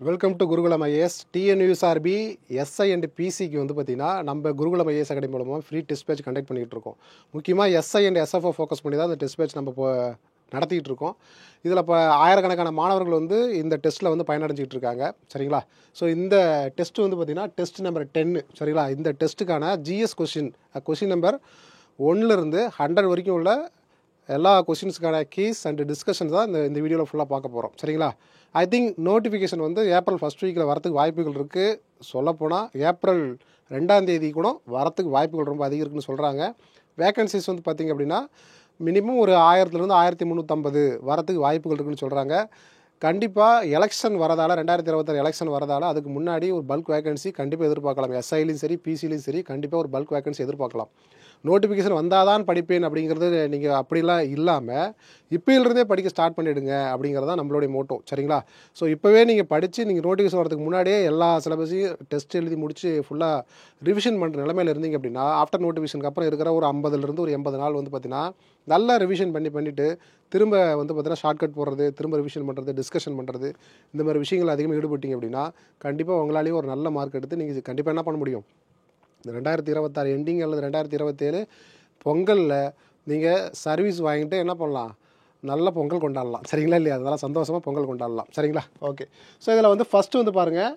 Welcome to Gurukulam IAS. TNUSRB SI and பிசிக்கு வந்து பார்த்தீங்கன்னா நம்ம குருகுலம் ஐஏஎஸ் அகாடமி மூலமாக ஃப்ரீ டெஸ்ட் பேட்ச் கண்டக்ட் பண்ணிகிட்டு இருக்கோம். முக்கியமாக எஸ்ஐ அண்ட் எஸ்எஃப்ஓ ஃபோக்கஸ் பண்ணி தான் அந்த டெஸ்ட் பேட்ச் நம்ம இப்போ நடத்திட்டு இருக்கோம். இதில் இப்போ ஆயிரக்கணக்கான மாணவர்கள் வந்து இந்த டெஸ்ட்டில் வந்து பயனடைஞ்சிக்கிட்டு இருக்காங்க. சரிங்களா? ஸோ இந்த டெஸ்ட் வந்து பார்த்திங்கன்னா டெஸ்ட் நம்பர் 10. சரிங்களா? இந்த டெஸ்ட்டுக்கான ஜிஎஸ் கொஷின் நம்பர் 1லேருந்து 100 வரைக்கும் உள்ள எல்லா கொஷின்ஸுக்கான கீஸ் அண்ட் டிஸ்கஷன்ஸ் தான் இந்த வீடியோவில் ஃபுல்லாக பார்க்க போகிறோம். சரிங்களா? ஐ திங்க் நோட்டிஃபிகேஷன் வந்து ஏப்ரல் ஃபஸ்ட் வீக்கில் வரத்துக்கு வாய்ப்புகள் இருக்குது. சொல்லப்போனால் ஏப்ரல் 2ஆம் தேதி கூட வரத்துக்கு வாய்ப்புகள் ரொம்ப அதிகம் இருக்குன்னு சொல்கிறாங்க. வேக்கன்சிஸ் வந்து பார்த்திங்க அப்படின்னா மினிமம் ஒரு 1000லேருந்து 1350 வரத்துக்கு வாய்ப்புகள் இருக்குன்னு சொல்கிறாங்க. கண்டிப்பாக எலெக்ஷன் வரதால் 2026 எலெக்ஷன் வரதால் அதுக்கு முன்னாடி ஒரு பல்க் வேகன்சி கண்டிப்பாக எதிர்பார்க்கலாம். எஸ்ஐலையும் சரி பிசிலையும் சரி கண்டிப்பாக ஒரு பல்க் வேகன்சி எதிர்பார்க்கலாம். நோட்டிஃபிகேஷன் வந்தால் தான் படிப்பேன் அப்படிங்கிறது நீங்கள் அப்படிலாம் இல்லாமல் இப்போயிலிருந்தே படிக்க ஸ்டார்ட் பண்ணிவிடுங்க அப்படிங்கிறது தான் நம்மளுடைய மோட்டோ. சரிங்களா? ஸோ இப்போவே நீங்கள் படித்து நீங்கள் நோட்டிஃபிகேஷன் வரதுக்கு முன்னாடியே எல்லா சிலபஸையும் டெஸ்ட் எழுதி முடித்து ஃபுல்லாக ரிவிஷன் பண்ணுற நிலைமையில் இருந்தீங்க அப்படின்னா ஆஃப்டர் நோட்டிஃபிகேஷனுக்கு அப்புறம் இருக்கிற ஒரு 50லேருந்து ஒரு 80 நாள் வந்து பார்த்திங்கன்னா நல்லா ரிவிஷன் பண்ணிவிட்டு திரும்ப வந்து பார்த்தீங்கன்னா ஷார்ட்கட் போடுறது, திரும்ப ரிவிஷன் பண்ணுறது, டிஸ்கஷன் பண்ணுறது, இந்த மாதிரி விஷயங்கள் அதிகமாக ஈடுபட்டீங்க அப்படின்னா கண்டிப்பாக உங்களாலேயும் ஒரு நல்ல மார்க் எடுத்து நீங்கள் கண்டிப்பாக என்ன பண்ண முடியும்? இந்த 2026 எண்டிங் அல்லது 2027 பொங்கலில் நீங்கள் சர்வீஸ் வாங்கிட்டு என்ன பண்ணலாம்? நல்ல பொங்கல் கொண்டாடலாம். சரிங்களா? இல்லையா? அதெல்லாம் சந்தோஷமாக பொங்கல் கொண்டாடலாம். சரிங்களா? ஓகே. ஸோ இதில் வந்து ஃபஸ்ட்டு வந்து பாருங்கள்,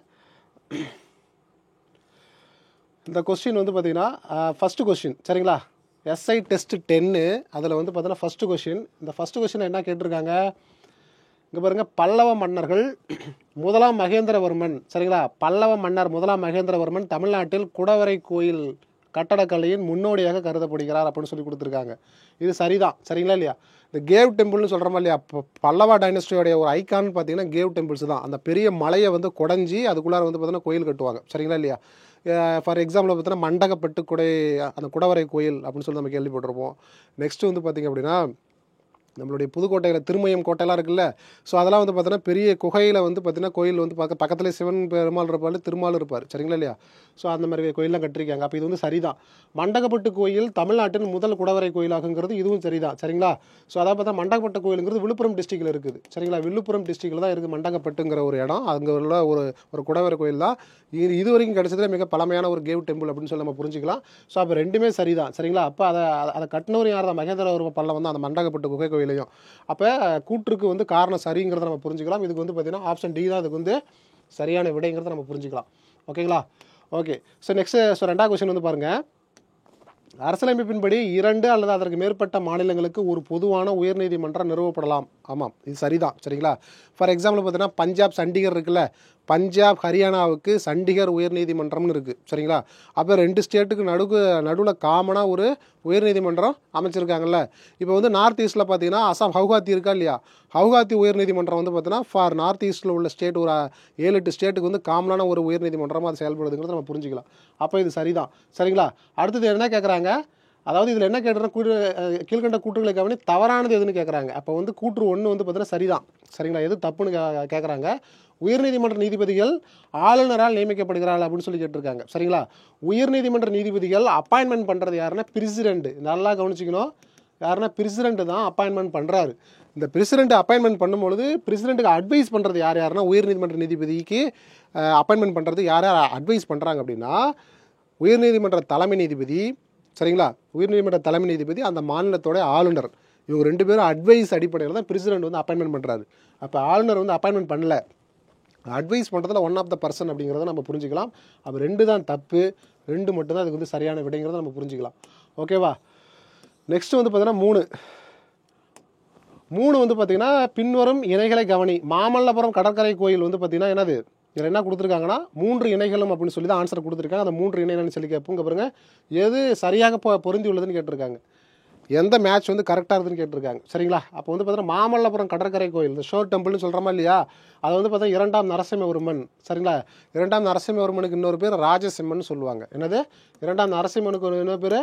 இந்த கொஸ்டின் வந்து பார்த்திங்கன்னா ஃபஸ்ட்டு கொஸ்டின். சரிங்களா? எஸ்ஐ டெஸ்ட் 10 அதில் வந்து பார்த்தீங்கன்னா ஃபஸ்ட்டு கொஸ்டின். இந்த ஃபஸ்ட்டு கொஸ்டின் என்ன கேட்டிருக்காங்க? இங்கே பாருங்கள், பல்லவ மன்னர்கள் முதலாம் மகேந்திரவர்மன். சரிங்களா? பல்லவ மன்னர் முதலாம் மகேந்திரவர்மன் தமிழ்நாட்டில் குடவரை கோயில் கட்டடக்கலையின் முன்னோடியாக கருதப்படுகிறார் அப்படின்னு சொல்லி கொடுத்துருக்காங்க. இது சரிதான். சரிங்களா? இல்லையா? இந்த கேவ் டெம்பிள்னு சொல்கிறோமா இல்லையா? பல்லவா டைனஸ்டியோடைய ஒரு ஐக்கான்னு பார்த்தீங்கன்னா கேவ் டெம்பிள்ஸ் தான். அந்த பெரிய மலையை வந்து குடஞ்சி அதுக்குள்ளார வந்து பார்த்தீங்கன்னா கோயில் கட்டுவாங்க. சரிங்களா? இல்லையா? ஃபார் எக்ஸாம்பிள் பார்த்தீங்கன்னா மண்டகப்பட்டு அந்த குடவரை கோயில் அப்படின்னு சொல்லி நம்ம கேள்விப்பட்டிருப்போம். நெக்ஸ்ட்டு வந்து பார்த்திங்க அப்படின்னா நம்மளுடைய புதுக்கோட்டையில் திருமயம் கோட்டையெல்லாம் இருக்குல்ல. ஸோ அதெல்லாம் வந்து பார்த்தீங்கன்னா பெரிய குகையில் வந்து பார்த்திங்கன்னா கோயில் வந்து பக்கத்துலேயே சிவன் பெருமாள் இருப்பார், திருமால் இருப்பார். சரிங்களா? இல்லையா? ஸோ அந்த மாதிரி கோயிலெலாம் கட்டிருக்காங்க. அப்போ இது வந்து சரிதான். மண்டகப்பட்டு கோயில் தமிழ்நாட்டின் முதல் குடவரை கோயிலாகுங்கிறது இதுவும் சரிதான். சரிங்களா? ஸோ அதாவது பார்த்தா மண்டகப்பட்டு கோயிலுங்கிறது விழுப்புரம் டிஸ்ட்ரிக்டில் இருக்குது. சரிங்களா? விழுப்புரம் டிஸ்ட்ரிக்டில் தான் இருக்குது மண்டகப்பட்டுங்கிற ஒரு இடம். அங்கே உள்ள ஒரு குடவரை கோயில் தான். இது வரைக்கும் கிடைச்சதுல மிக பழமையான ஒரு கேவ் டெம்பிள் அப்படின்னு சொல்லி நம்ம புரிஞ்சிக்கலாம். ஸோ அப்போ ரெண்டுமே சரிதான். சரிங்களா? அப்போ அதை கட்டினவர் யார் தான்? மகேந்திரவர்ம பல்லவன் வந்து அந்த மண்டகப்பட்டு குகை கோயிலையும். அப்போ கூற்றுக்கு வந்து காரணம் சரிங்கிறத நம்ம புரிஞ்சுக்கலாம். இதுக்கு வந்து பார்த்தீங்கன்னா ஆப்ஷன் டி தான் இதுக்கு வந்து சரியான விடைங்கிறத நம்ம புரிஞ்சுக்கலாம். ஓகேங்களா? ஓகே. ஸோ நெக்ஸ்ட் ரெண்டாவது கொஸ்டின் வந்து பாருங்கள், அரசியலமைப்பின்படி 2 அல்லது அதற்கு மேற்பட்ட மாநிலங்களுக்கு ஒரு பொதுவான உயர்நீதிமன்றம் நிறுவப்படலாம். ஆமாம், இது சரிதான். சரிங்களா? ஃபார் எக்ஸாம்பிள் பார்த்தீங்கன்னா பஞ்சாப் சண்டிகர் இருக்குல்ல, பஞ்சாப் ஹரியானாவுக்கு சண்டிகர் உயர்நீதிமன்றம்னு இருக்குது. சரிங்களா? அப்போ 2 ஸ்டேட்டுக்கு நடுவில் காமனாக ஒரு உயர்நீதிமன்றம் அமைச்சிருக்காங்கல்ல. இப்போ வந்து நார்த் ஈஸ்ட்டில் பார்த்தீங்கன்னா அசாம் ஹவுகாத்தி இருக்கா இல்லையா? ஹவுகாத்தி உயர்நீதிமன்றம் வந்து பார்த்தீங்கன்னா ஃபார் நார்த் ஈஸ்ட்டில் உள்ள ஸ்டேட் ஒரு 7-8 ஸ்டேட்டுக்கு வந்து காமனான ஒரு உயர்நீதிமன்றமாக அது செயல்படுதுங்கிறத நம்ம புரிஞ்சுக்கலாம். அப்போ இது சரிதான். சரிங்களா? அடுத்தது என்ன கேட்குறாங்க? அதாவது இதில் என்ன கேட்குறேன்னா கீழ்கண்ட கூற்றுகளை கவனி தவறானது எதுன்னு கேட்குறாங்க. அப்போ வந்து கூற்று 1 வந்து பார்த்தீங்கன்னா சரிதான். சரிங்களா? எது தப்புன்னு கேட்குறாங்க. உயர்நீதிமன்ற நீதிபதிகள் ஆளுநரால் நியமிக்கப்படுகிறார்கள் அப்படின்னு சொல்லி கேட்டிருக்காங்க. சரிங்களா? உயர்நீதிமன்ற நீதிபதிகள் அப்பாயின்மெண்ட் பண்ணுறது யாருன்னா பிரசிடென்ட். நல்லா கவனிச்சிக்கணும். யாருன்னா பிரசிடென்ட் தான் அப்பாயின்மெண்ட் பண்ணுறாரு. இந்த பிரசிடென்ட் அப்பாயின்மெண்ட் பண்ணும்பொழுது பிரசிடென்ட்டுக்கு அட்வைஸ் பண்ணுறது யாருன்னா உயர்நீதிமன்ற நீதிபதிக்கு அப்பாயின்மெண்ட் பண்ணுறது யார் அட்வைஸ் பண்ணுறாங்க அப்படின்னா உயர்நீதிமன்ற தலைமை நீதிபதி. சரிங்களா? உயர்நீதிமன்ற தலைமை நீதிபதி அந்த மாநிலத்தோட ஆளுநர். இவங்க 2 பேரும் அட்வைஸ் அடிப்படையில் தான் பிரசிடென்ட் வந்து அப்பாயின்மெண்ட் பண்ணுறாரு. அப்போ ஆளுநர் வந்து அப்பாயின்மெண்ட் பண்ணல, அட்வைஸ் பண்ணுறதுல ஒன் ஆஃப் த பர்சன் அப்படிங்கிறத நம்ம புரிஞ்சுக்கலாம். அப்போ 2 தான் தப்பு, 2 மட்டும்தான் அதுக்கு வந்து சரியான விடைங்கிறத நம்ம புரிஞ்சுக்கலாம். ஓகேவா? நெக்ஸ்ட் வந்து பார்த்தீங்கன்னா 3 வந்து பார்த்தீங்கன்னா பின்வரும் இணைகளை கவனி. மாமல்லபுரம் கடற்கரை கோயில் வந்து பார்த்தீங்கன்னா என்னது? இதில் என்ன கொடுத்துருக்காங்கன்னா 3 இணைகளும் அப்படின்னு சொல்லி தான் ஆன்சர் கொடுத்துருக்காங்க. அந்த 3 இணைகள்னு சொல்லி கேட்போங்க பாருங்க. எது சரியாக பொருந்தி உள்ளதுன்னு கேட்டிருக்காங்க. எந்த மேட்ச் வந்து கரெக்டாக இருக்குதுன்னு கேட்டிருக்காங்க. சரிங்களா? அப்போ வந்து பார்த்தீங்கன்னா மாமல்லபுரம் கடற்கரை கோயில் இந்த ஷோர் டெம்பிள்னு சொல்கிறோமா இல்லையா? அதை வந்து பார்த்தா 2ஆம் நரசிம்மவர்மன். சரிங்களா? 2ஆம் நரசிம்மவர்மனுக்கு இன்னொரு பேர் ராஜசிம்மன் சொல்லுவாங்க. என்னது? 2ஆம் நரசிம்மனுக்கு இன்னொரு பேர்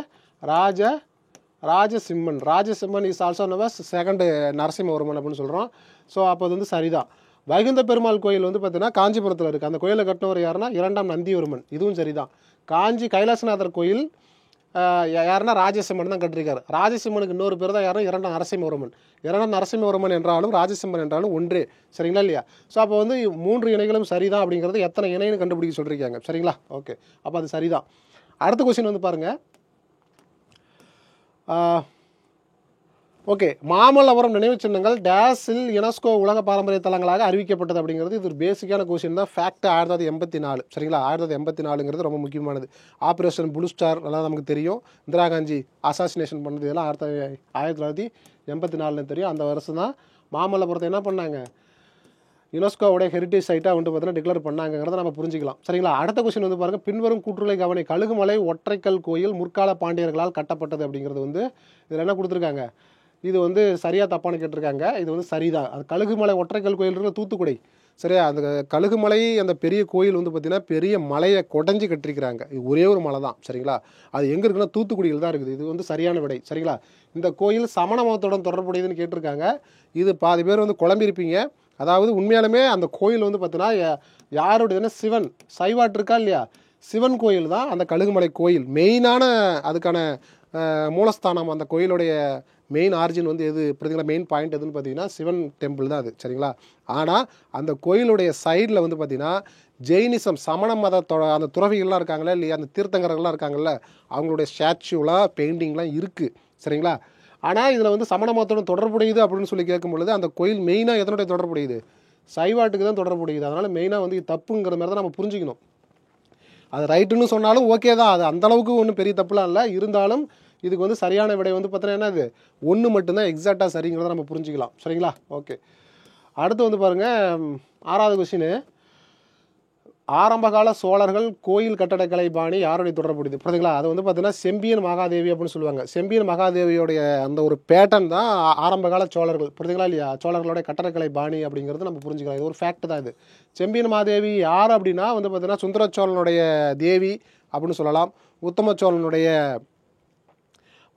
Rajasimhan. Rajasimhan is also known as second Narasimhavarman அப்படின்னு சொல்கிறோம். ஸோ அப்போ அது வந்து சரிதான். வைகுந்த பெருமாள் கோயில் வந்து பார்த்தீங்கன்னா காஞ்சிபுரத்தில் இருக்குது. அந்த கோயிலை கட்டினவர் யாருன்னா 2ஆம் நந்திவர்மன். இதுவும் சரிதான். காஞ்சி கைலாசநாதர் கோயில் யாருன்னா ராஜசிம்மன் தான் கட்டிருக்காரு. ராஜசிம்மனுக்கு இன்னொரு பேர் தான் யாரும் இரண்டாம் நரசிம்மவர்மன். இரண்டாம் நரசிம்மவர்மன் என்றாலும் ராஜசிம்மன் என்றாலும் ஒன்றே. சரிங்களா இல்லையா? ஸோ அப்போ வந்து 3 இணைகளும் சரிதான் அப்படிங்கிறது எத்தனை இணைன்னு கண்டுபிடிக்க சொல்லியிருக்காங்க. சரிங்களா? ஓகே, அப்போ அது சரிதான். அடுத்த கொஸ்டின் வந்து பாருங்கள். ஓகே, மாமல்லபுரம் நினைவு சின்னங்கள் டேஸில் யுனெஸ்கோ உலக பாரம்பரிய தலங்களாக அறிவிக்கப்பட்டது அப்படிங்கிறது இது ஒரு பேசிக்கான கொஸ்டின் தான். ஃபேக்ட் 1984. சரிங்களா? 1984ங்கிறது ரொம்ப முக்கியமானது. ஆப்ரேஷன் ப்ளூ ஸ்டார் எல்லாம் நமக்கு தெரியும். இந்திரா காந்தி அசாசினேஷன் பண்ணது இதெல்லாம் 1984 தெரியும். அந்த வருஷம் தான் மாமல்லபுரத்தை என்ன பண்ணாங்க, யுனெஸ்கோவுடைய ஹெரிட்டேஜ் சைட்டாக வந்து பார்த்தீங்கன்னா டிக்ளேர் பண்ணாங்கிறத நம்ம புரிஞ்சிக்கலாம். சரிங்களா? அடுத்த கொஸ்டின் வந்து பாருங்கள். பின்வரும் கூற்றுரை கவனி. கழுகுமலை ஒற்றைக்கல் கோயில் முற்கால பாண்டியர்களால் கட்டப்பட்டது அப்படிங்கிறது வந்து இதில் என்ன கொடுத்துருக்காங்க, இது வந்து சரியாக தப்பானு கேட்டிருக்காங்க. இது வந்து சரிதான். அது கழுகுமலை ஒற்றைக்கல் கோயில் இருக்கிற தூத்துக்குடி. சரியா? அந்த கழுகுமலை அந்த பெரிய கோயில் வந்து பார்த்திங்கன்னா பெரிய மலையை கொடைஞ்சி கட்டிருக்கிறாங்க. இது ஒரே ஒரு மலை தான். சரிங்களா? அது எங்கே இருக்குன்னா தூத்துக்குடியில் தான் இருக்குது. இது வந்து சரியான விடை. சரிங்களா? இந்த கோயில் சமண மதத்துடன் தொடர்புடையதுன்னு கேட்டிருக்காங்க. இது பாதி பேர் வந்து குழம்பிருப்பீங்க. அதாவது உண்மையாலுமே அந்த கோயில் வந்து பார்த்தீங்கன்னா யாருடையதுன்னா சிவன் சைவாட் இருக்கா இல்லையா, சிவன் கோயில் தான் அந்த கழுகுமலை கோயில். மெயினான அதுக்கான மூலஸ்தானம் அந்த கோயிலுடைய மெயின் ஆரிஜின் வந்து எது பார்த்தீங்களா, மெயின் பாயிண்ட் எதுன்னு பார்த்தீங்கன்னா சிவன் டெம்பிள் தான் அது. சரிங்களா? ஆனால் அந்த கோயிலுடைய சைடில் வந்து பார்த்தீங்கன்னா ஜெயினிசம் சமண மதத்தோட அந்த துறவிகள்லாம் இருக்காங்களே இல்லையா, அந்த தீர்த்தங்கர்கள்லாம் இருக்காங்கல்ல, அவங்களுடைய ஸ்டாச்சுலாம் பெயிண்டிங்லாம் இருக்குது. சரிங்களா? ஆனால் இதில் வந்து சமண மதத்தோட தொடர்புடையது அப்படின்னு சொல்லி கேட்கும் பொழுது அந்த கோயில் மெயினாக எதனுடைய தொடர்புடையது, சைவாட்டுக்கு தான் தொடர்புடையது. அதனால் மெயினாக வந்து இது தப்புங்கிற மாதிரி தான் நம்ம புரிஞ்சுக்கணும். அது ரைட்டுன்னு சொன்னாலும் ஓகே தான், அது அந்தளவுக்கு ஒன்றும் பெரிய தப்புலாம் இல்லை. இருந்தாலும் இதுக்கு வந்து சரியான விடை வந்து பார்த்தீங்கன்னா என்னது, ஒன்று மட்டும்தான் எக்ஸாக்டாக சரிங்கிறத நம்ம புரிஞ்சுக்கலாம். சரிங்களா? ஓகே, அடுத்து வந்து பாருங்கள். 6வது கொஸ்டின். ஆரம்பகால சோழர்கள் கோயில் கட்டடக்கலை பாணி யாருடைய தொடர்புடையது? புரியுதுங்களா? அது வந்து பார்த்தீங்கன்னா செம்பியன் மகாதேவி அப்படின்னு சொல்லுவாங்க. செம்பியன் மகாதேவியோடைய அந்த ஒரு பேட்டர்ன் தான் ஆரம்பகால சோழர்கள். புரியுதுங்களா இல்லையா? சோழர்களுடைய கட்டடக்கலை பாணி அப்படிங்கிறது நம்ம புரிஞ்சுக்கலாம். இது ஒரு ஃபேக்ட் தான். இது செம்பியன் மகாதேவி யார் அப்படின்னா வந்து பார்த்தீங்கன்னா சுந்தர சோழனுடைய தேவி அப்படின்னு சொல்லலாம்.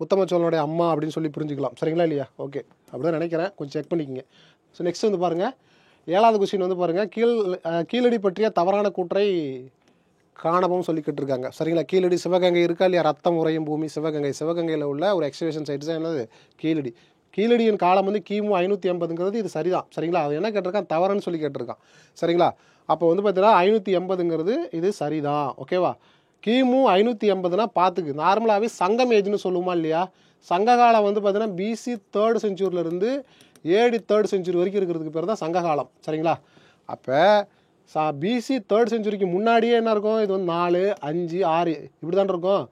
உத்தம சோழனுடைய அம்மா அப்படின்னு சொல்லி புரிஞ்சுக்கலாம். சரிங்களா இல்லையா? ஓகே, அப்படிதான் நினைக்கிறேன். கொஞ்சம் செக் பண்ணிக்கோங்க. ஸோ நெக்ஸ்ட் வந்து பாருங்கள். 7வது கொஸ்டின் வந்து பாருங்கள். கீழடி பற்றிய தவறான கூற்றை காணவும் சொல்லி கேட்டிருக்காங்க. சரிங்களா? கீழடி சிவகங்கை இருக்கா இல்லையா, ரத்தம் உறையும் பூமி சிவகங்கையில் உள்ள ஒரு எக்ஸிபிஷன் சைட்ஸ் தான் என்னது, கீழடி. கீழடியின் காலம் வந்து கிமு 580ங்கிறது இது சரிதான். சரிங்களா? அது என்ன கேட்டிருக்கான், தவறுன்னு சொல்லி கேட்டிருக்கான். சரிங்களா? அப்போ வந்து பார்த்தீங்கன்னா 580ங்கிறது இது சரிதான். ஓகேவா? கிமு 580னா பார்த்துக்கு நார்மலாகவே சங்கம் ஏஜ்னு சொல்லுமா இல்லையா, சங்க காலம் வந்து பார்த்தீங்கன்னா PC 3rd செஞ்சுரியிலேருந்து AD 3rd century வரைக்கும் இருக்கிறதுக்கு பேர் தான் சங்க காலம். சரிங்களா? அப்போ பிசி 3rd செஞ்சுரிக்கு முன்னாடியே என்ன இருக்கும், இது வந்து 4, 5, 6 இப்படி தான் இருக்கும்.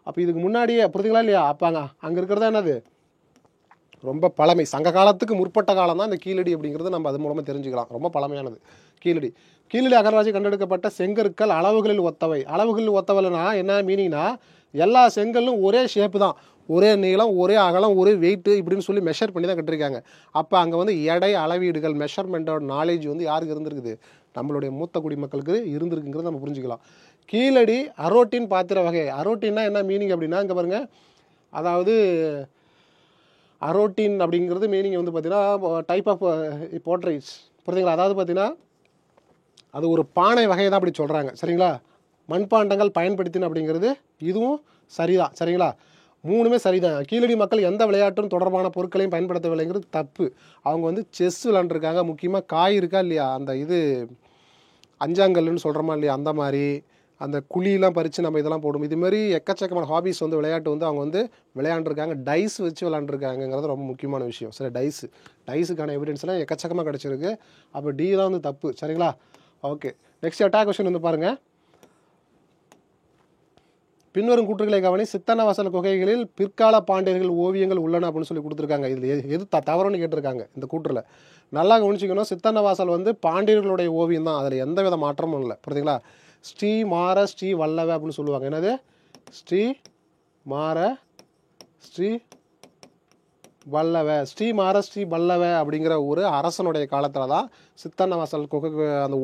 அப்போ இதுக்கு முன்னாடியே புரியுதுங்களா இல்லையா? அப்போ அங்கே இருக்கிறதா என்னது ரொம்ப பழமை, சங்க காலத்துக்கு முற்பட்ட காலம் தான் இந்த கீழடி அப்படிங்கிறது நம்ம அது மூலமாக தெரிஞ்சுக்கலாம். ரொம்ப பழமையானது கீழடி. கீழடி அகழ்வாய்ச்சி கண்டெடுக்கப்பட்ட செங்கற்கள் அளவுகளில் ஒத்தவை. அளவுகளில் ஒத்தவைனா என்ன மீனிங்னா, எல்லா செங்கல்லும் ஒரே ஷேப்பு தான், ஒரே நீளம் ஒரே அகலம் ஒரே வெயிட்டு இப்படின்னு சொல்லி மெஷர் பண்ணி தான் கட்டிருக்காங்க. அப்போ அங்கே வந்து எடை அளவீடுகள் மெஷர்மெண்ட்டோட நாலேஜ் வந்து யாருக்கு இருந்திருக்குது, நம்மளுடைய மூத்த குடிமக்களுக்கு இருந்திருக்குங்கிறத நம்ம புரிஞ்சுக்கலாம். கீழடி அரோட்டின் பாத்திர வகை. அரோட்டின்னா என்ன மீனிங் அப்படின்னா, இங்கே பாருங்கள், அதாவது அரோட்டின் அப்படிங்கிறது மீனிங் வந்து பார்த்தீங்கன்னா டைப் ஆஃப் போர்ட்ரைட்ஸ். புரியுதுங்களா? அதாவது பார்த்தீங்கன்னா அது ஒரு பானை வகையை தான் அப்படி சொல்கிறாங்க. சரிங்களா? மண்பாண்டங்கள் பயன்படுத்தின அப்படிங்கிறது இதுவும் சரிதான். சரிங்களா? 3மே சரிதான். கீழடி மக்கள் எந்த விளையாட்டும் தொடர்பான பொருட்களையும் பயன்படுத்தவில்லைங்கிறது தப்பு. அவங்க வந்து செஸ் விளாண்டுருக்காங்க. முக்கியமாக காய் இருக்கா இல்லையா, அந்த இது அஞ்சாங்கல்னு சொல்கிறோமா இல்லையா, அந்த மாதிரி அந்த குழியெலாம் பறித்து நம்ம இதெல்லாம் போடும். இதுமாரி எக்கச்சக்கமான ஹாபிஸ் வந்து விளையாட்டு வந்து அவங்க வந்து விளையாண்டுருக்காங்க. டைஸ் வச்சு விளாண்டுருக்காங்கிறது ரொம்ப முக்கியமான விஷயம். சரி, டைஸுக்கான எவிடன்ஸ்லாம் எக்கச்சக்கமாக கிடச்சிருக்கு. அப்போ டி தான் வந்து தப்பு. சரிங்களா? ஓகே, நெக்ஸ்ட் அட்டாக் கொஸ்டின் வந்து பாருங்கள். பின்வரும் கூற்றுகளை கவனி. சித்தன்னவாசல் குகைகளில் பிற்கால பாண்டியர்கள் ஓவியங்கள் உள்ளன அப்படின்னு சொல்லி கொடுத்துருக்காங்க. இதில் எது தவறுன்னு கேட்டிருக்காங்க இந்த கூற்றில். நல்லா கவனிச்சிக்கணும். சித்தன்னவாசல் வந்து பாண்டியர்களுடைய ஓவியம் தான், அதில் எந்த வித மாற்றமும் இல்லை. புரியுதுங்களா? ஸ்ரீ மார ஸ்ரீ வல்லவ அப்படின்னு சொல்லுவாங்க. என்னது? ஸ்ரீ மார ஸ்ரீ பல்லவ ஸ்ரீ பல்லவ அப்படிங்கிற ஒரு அரசனுடைய காலத்தில் தான் சித்தன்னவாசல் குகை அந்த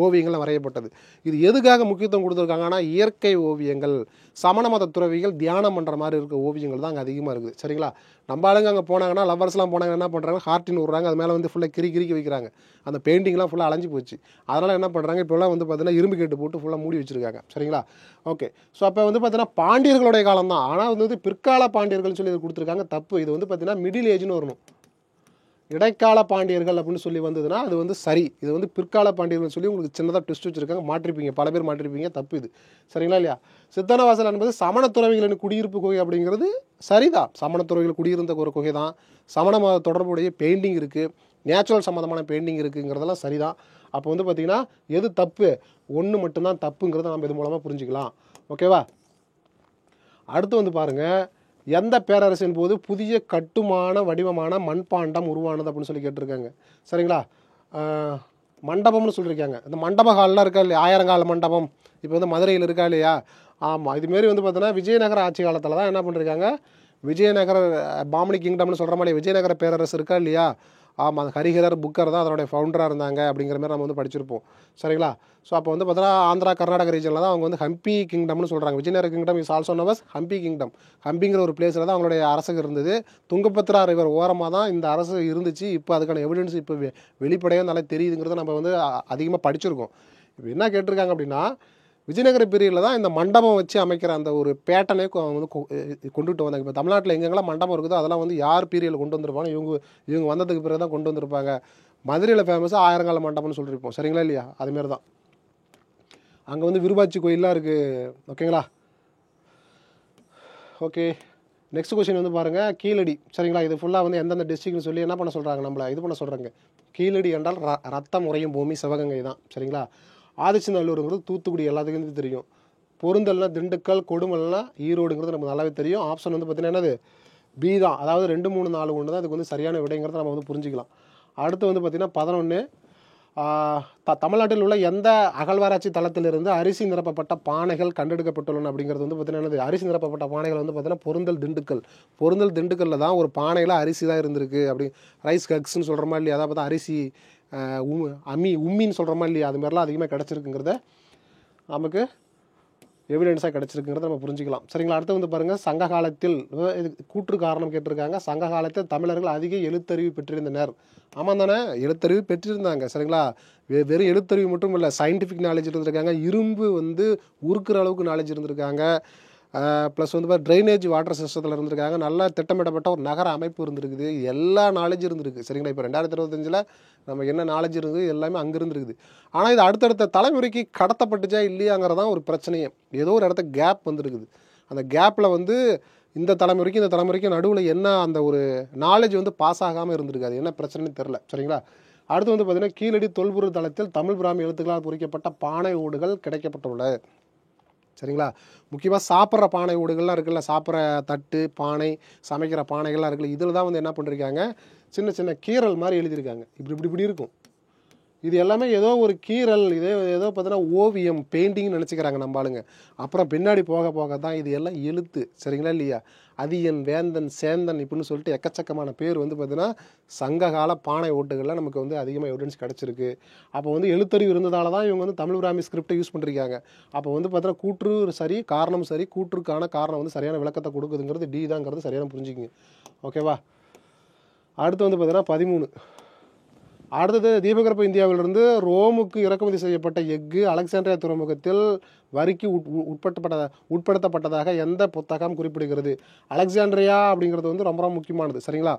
ஓவியங்கள்லாம் வரையப்பட்டது. இது எதுக்காக முக்கியத்துவம் கொடுத்துருக்காங்கன்னா, இயற்கை ஓவியங்கள், சமண மத துறவிகள் தியானம் பண்ணுற மாதிரி இருக்க ஓவியங்கள் தான் அங்கே அதிகமாக இருக்குது. சரிங்களா? நம்ம ஆளுங்க அங்கே போனாங்கன்னா, லவ்வர்ஸ்லாம் போனாங்க என்ன பண்ணுறாங்க, ஹார்ட்டின் விட்றாங்க, அது மேலே வந்து ஃபுல்லாக கிறுக்கி வைக்கிறாங்க. அந்த பெயிண்டிங்லாம் ஃபுல்லாக அலைஞ்சு போச்சு. அதனால் என்ன பண்ணுறாங்க, இப்போலாம் வந்து பார்த்தீங்கன்னா இரும்பு கேட்டு போட்டு ஃபுல்லாக மூடி வச்சுருக்காங்க. சரிங்களா? ஓகே. ஸோ அப்போ வந்து பார்த்தீங்கன்னா பாண்டியர்களுடைய காலம் தான். ஆனால் வந்து பிற்கால பாண்டியர்கள்னு சொல்லி இது கொடுத்துருக்காங்க. தப்பு. இது வந்து பார்த்தீங்கன்னா மிடில் ஏஜ்னு வரணும். இடைக்கால பாண்டியர்கள் அப்படின்னு சொல்லி வந்ததுன்னா அது வந்து சரி. இது வந்து பிற்கால பாண்டியர்கள் சொல்லி உங்களுக்கு சின்னதாக ட்விஸ்ட் வச்சுருக்காங்க. மாற்றிருப்பீங்க, பல பேர் மாற்றிருப்பீங்க. தப்பு இது. சரிங்களா இல்லையா? சித்தன்னவாசல் என்பது சமண துறவிகளின் குடியிருப்பு குகை அப்படிங்கிறது சரிதான். சமண துறவிகள் குடியிருந்த ஒரு குகை தான். சமண மத தொடர்புடைய பெயிண்டிங் இருக்குது, நேச்சுரல் சம்மந்தமான பெயிண்டிங் இருக்குங்கிறதெல்லாம் சரிதான். அப்போ வந்து பார்த்திங்கன்னா எது தப்பு, ஒன்று மட்டும்தான் தப்புங்கிறத நம்ம இது மூலமாக புரிஞ்சுக்கலாம். ஓகேவா? அடுத்து வந்து பாருங்கள், எந்த பேரரசின் போது புதிய கட்டுமான வடிவமான மண்பாண்டம் உருவானது அப்படின்னு சொல்லி கேட்டிருக்காங்க. சரிங்களா? மண்டபம்னு சொல்லியிருக்காங்க. இந்த மண்டப ஹால்லாம் இருக்கா இல்லையா, ஆயிரங்கால மண்டபம் இப்போ வந்து மதுரையில் இருக்கா இல்லையா? ஆமாம். இதுமாரி வந்து பார்த்தீங்கன்னா விஜயநகர ஆட்சி காலத்தில் தான் என்ன பண்ணிருக்காங்க, விஜயநகர பாமணி கிங்டம்னு சொல்கிற மாதிரி விஜயநகர பேரரசு இருக்கா இல்லையா? ஆமாம். அந்த ஹரிஹரர் புக்கர் தான் அதனுடைய ஃபவுண்டராக இருந்தாங்க அப்படிங்கிற மாதிரி நம்ம வந்து படிச்சிருப்போம். சரிங்களா? ஸோ அப்போ வந்து பார்த்தீங்கன்னா ஆந்திரா கர்நாடக ரீஜனில் தான் அவங்க வந்து ஹம்பி கிங்டம்னு சொல்கிறாங்க. Vijayanagara kingdom is also known as Hampi kingdom. ஹம்பிங்கிற ஒரு பிளேஸில் தான் அவங்களுடைய அரசு இருந்தது. துங்கபத்ரா ரிவர் ஓரமாக தான் இந்த அரசு இருந்துச்சு. இப்போ அதுக்கான எவிடன்ஸ் இப்போ வெளிப்படையாக நல்லா தெரியுதுங்கிறத நம்ம வந்து அதிகமாக படிச்சிருக்கோம். இப்போ என்ன கேட்டிருக்காங்க அப்படின்னா, விஜயநகர பீரியடில் தான் இந்த மண்டபம் வச்சு அமைக்கிற அந்த ஒரு பேட்டனே வந்து கொண்டுட்டு வந்தாங்க. இப்போ தமிழ்நாட்டில் எங்கெங்கெல்லாம் மண்டபம் இருக்குதோ அதெல்லாம் வந்து யார் பீரியடில் கொண்டு வந்திருப்பாங்க, இவங்க வந்ததுக்கு பிறகு தான் கொண்டு வந்திருப்பாங்க. மதுரையில் ஃபேமஸாக ஆயிரங்கால மண்டபம்னு சொல்லியிருப்போம். சரிங்களா இல்லையா? அதுமாரி தான் அங்கே வந்து விருபாட்சி கோயிலெலாம் இருக்குது. ஓகேங்களா? ஓகே. நெக்ஸ்ட் கொஸ்டின் வந்து பாருங்கள், கீழடி. சரிங்களா? இது ஃபுல்லாக வந்து எந்தெந்த டிஸ்ட்ரிக்ட்னு சொல்லி என்ன பண்ண சொல்கிறாங்க, நம்மளை இது பண்ண சொல்கிறாங்க. கீழடி என்றால் ரத்தம் உறையும் பூமி சிவகங்கை தான். சரிங்களா? ஆதிச்சநல்லூருங்கிறது தூத்துக்குடி, எல்லாத்துக்கும் தெரியும். பொருந்தல்னா திண்டுக்கல், கொடுமல்னா ஈரோடுங்கிறது நமக்கு நல்லாவே தெரியும். ஆப்ஷன் வந்து பார்த்தீங்கன்னா என்னது, பி தான். அதாவது 2, 3, 4 ஒன்று தான் அதுக்கு வந்து சரியான விடைங்கிறத நம்ம வந்து புரிஞ்சிக்கலாம். அடுத்து வந்து பார்த்திங்கன்னா 11, தமிழ்நாட்டில் உள்ள எந்த அகழ்வாராய்ச்சி தளத்திலிருந்து அரிசி நிரப்பப்பட்ட பானைகள் கண்டெடுக்கப்பட்டுள்ளன அப்படிங்கிறது வந்து பார்த்தீங்கன்னா அரிசி நிரப்பப்பட்ட பானைகள் வந்து பார்த்தீங்கன்னா பொருந்தல் திண்டுக்கல்லில் தான் ஒரு பானையில் அரிசி தான் இருந்திருக்கு. அப்படி ரைஸ் கக்ஸ்ன்னு சொல்கிற மாதிரி இல்லையா, அதை பார்த்தா அரிசி உம்மின்னு சொல்கிற மாதிரி இல்லையா, அது மாதிரிலாம் அதிகமாக கிடச்சிருக்குங்கிறத நமக்கு எவிடன்ஸாக கிடச்சிருக்குங்கிறத நம்ம புரிஞ்சிக்கலாம். சரிங்களா? அடுத்து வந்து பாருங்கள், சங்க காலத்தில் இது கூற்று காரணம் கேட்டிருக்காங்க. சங்க காலத்தில் தமிழர்கள் அதிக எழுத்தறிவு பெற்றிருந்தனர். ஆமாம் தானே, எழுத்தறிவு பெற்றிருந்தாங்க. சரிங்களா? வெறும் எழுத்தறிவு மட்டும் இல்லை, சயின்டிஃபிக் நாலேஜ் இருந்திருக்காங்க. இரும்பு வந்து உருக்குற அளவுக்கு நாலேஜ் இருந்திருக்காங்க. ப்ளஸ் வந்து ட்ரைனேஜ் வாட்டர் சிஸ்டத்தில் இருந்திருக்காங்க. நல்லா திட்டமிடப்பட்ட ஒரு நகர அமைப்பு இருந்திருக்குது. எல்லா நாலேஜ் இருந்திருக்கு. சரிங்களா? இப்போ 2025 நம்ம என்ன நாலேஜ் இருந்தது எல்லாமே அங்கே இருந்துருக்குது. ஆனால் இது அடுத்தடுத்த தலைமுறைக்கு கடத்தப்பட்டுச்சா இல்லையாங்கிறதான் ஒரு பிரச்சனையே. ஏதோ ஒரு இடத்த கேப் வந்துருக்குது. அந்த கேப்பில் வந்து இந்த தலைமுறைக்கு நடுவில் என்ன அந்த ஒரு நாலேஜ் வந்து பாஸ் ஆகாமல் இருந்திருக்கு. அது என்ன பிரச்சனைன்னு தெரில. சரிங்களா? அடுத்து வந்து பார்த்திங்கன்னா, கீழடி தொல்பொருள் தளத்தில் தமிழ் பிராமி எழுத்துக்களால் பொறிக்கப்பட்ட பானை ஓடுகள் கிடைக்கப்பட்டுள்ளன. சரிங்களா? முக்கியமாக சாப்பிட்ற பானை ஓடுகள்லாம் இருக்குல்ல, சாப்பிட்ற தட்டு, பானை, சமைக்கிற பானைகள்லாம் இருக்குல்ல, இதில் தான் வந்து என்ன பண்ணிருக்காங்க, சின்ன சின்ன கீரல் மாதிரி எழுதியிருக்காங்க. இப்படி இருக்கும். இது எல்லாமே ஏதோ ஒரு கீரல், ஏதோ பார்த்தீங்கன்னா ஓவியம், பெயிண்டிங்னு நினச்சிக்கிறாங்க நம்ம ஆளுங்க. அப்புறம் பின்னாடி போக தான் இது எல்லாம் எழுத்து. சரிங்களா இல்லையா? அதியன், வேந்தன், சேந்தன் இப்படின்னு சொல்லிட்டு எக்கச்சக்கமான பேர் வந்து பார்த்தீங்கன்னா சங்ககால பானை ஓட்டுகள்லாம் நமக்கு வந்து அதிகமாக எவிடன்ஸ் கிடச்சிருக்கு. அப்போ வந்து எழுத்தறிவு இருந்ததால தான் இவங்க வந்து தமிழ் பிராமி ஸ்கிரிப்டை யூஸ் பண்ணிருக்காங்க. அப்போ வந்து பார்த்தீங்கன்னா கூற்று சரி, காரணம் சரி, கூற்றுக்கான காரணம் வந்து சரியான விளக்கத்தை கொடுக்குதுங்கிறது டி தாங்கிறது சரியான புரிஞ்சுக்கிங்க. ஓகேவா? அடுத்து வந்து பார்த்தீங்கன்னா 13. அடுத்தது, தீபகற்ப இந்தியாவிலிருந்து ரோமுக்கு இறக்குமதி செய்யப்பட்ட எஃகு அலெக்சாண்ட்ரியா துறைமுகத்தில் வரிக்கு உட்படுத்தப்பட்டதாக எந்த புத்தகம் குறிப்பிடுகிறது? அலெக்சாண்ட்ரியா அப்படிங்கிறது வந்து ரொம்ப ரொம்ப முக்கியமானது. சரிங்களா?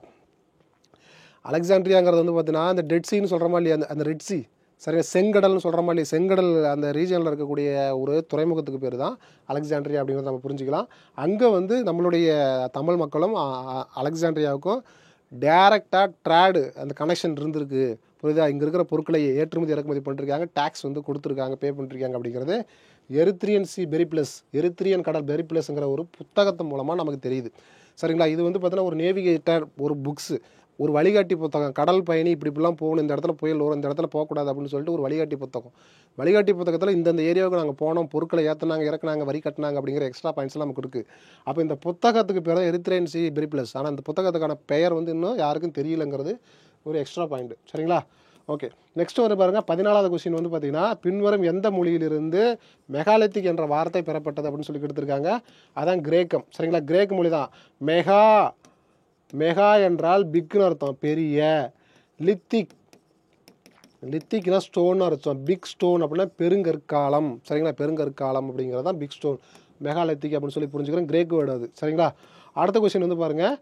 அலெக்சாண்ட்ரியாங்கிறது வந்து பார்த்தீங்கன்னா அந்த டெட் சீன்னு சொல்கிற மாதிரி அந்த ரெட் சி, சரியா, செங்கடல்னு சொல்கிற மாதிரி செங்கடல் அந்த ரீஜனில் இருக்கக்கூடிய ஒரு துறைமுகத்துக்கு பேர் தான் அலெக்சாண்ட்ரியா அப்படிங்கிறத நம்ம புரிஞ்சுக்கலாம். அங்கே வந்து நம்மளுடைய தமிழ் மக்களும் அலெக்சாண்ட்ரியாவுக்கும் டேரெக்டாக ட்ரேடு அந்த கனெக்ஷன் இருந்திருக்கு. புரியுதா? இங்கே இருக்கிற பொருட்களை ஏற்றுமதி இறக்குமதி பண்ணிருக்காங்க, டேக்ஸ் வந்து கொடுத்துருக்காங்க, பே பண்ணிருக்காங்க. அப்படிங்கிறது எரித்ரியன் கடல் பெரிப்ளஸ்ங்கிற ஒரு புத்தகத்தின் மூலமாக நமக்கு தெரியுது. சரிங்களா? இது வந்து பார்த்தீங்கன்னா ஒரு நேவிகேட்டர், ஒரு புக்ஸு, ஒரு வழிகாட்டி புத்தகம். கடல் பயணி இப்படிலாம் போகணும், இந்த இடத்துல புயல் வரும், இந்த இடத்துல போகக்கூடாது அப்படின்னு சொல்லிட்டு ஒரு வழிகாட்டி புத்தகம். வழிகாட்டி புத்தகத்தில் இந்தந்த ஏரியாவுக்கு நாங்கள் போனோம், பொருட்களை ஏற்றினாங்க, இறக்குனாங்க, வரி கட்டினாங்க அப்படிங்கிற எக்ஸ்ட்ரா பாயிண்ட்ஸ்லாம் நமக்கு இருக்குது. அப்போ இந்த புத்தகத்துக்கு பேர் தான் எரித்ரேன் சி பெரிப்ளஸ். ஆனால் இந்த புத்தகத்துக்கான பெயர் வந்து இன்னும் யாருக்கும் தெரியலங்கிறது ஒரு எக்ஸ்ட்ரா பாயிண்ட். சரிங்களா? ஓகே, நெக்ஸ்ட் வந்து பாருங்கள், 14வது கொஸ்டின் வந்து பார்த்தீங்கன்னா, பின்வரும் எந்த மொழியிலிருந்து மெகாலித்திக் என்ற வார்த்தை பெறப்பட்டது அப்படின்னு சொல்லி கொடுத்துருக்காங்க. அதான் கிரேக்கம். சரிங்களா? கிரேக்க மொழி தான். மெகா என்றால் பிக்னு அர்த்தம், பெரிய. லித்திக்னா ஸ்டோன் அர்த்தம். பிக் ஸ்டோன் அப்படின்னா பெருங்கற்காலம். சரிங்களா? பெருங்கற்காலம் அப்படிங்கிறது தான் பிக் ஸ்டோன். மெகாலித்திக் அப்படின்னு சொல்லி புரிஞ்சுக்கிறேன். கிரேக் வேர்டு அது. சரிங்களா? அடுத்த கொஸ்டின் வந்து பாருங்கள்,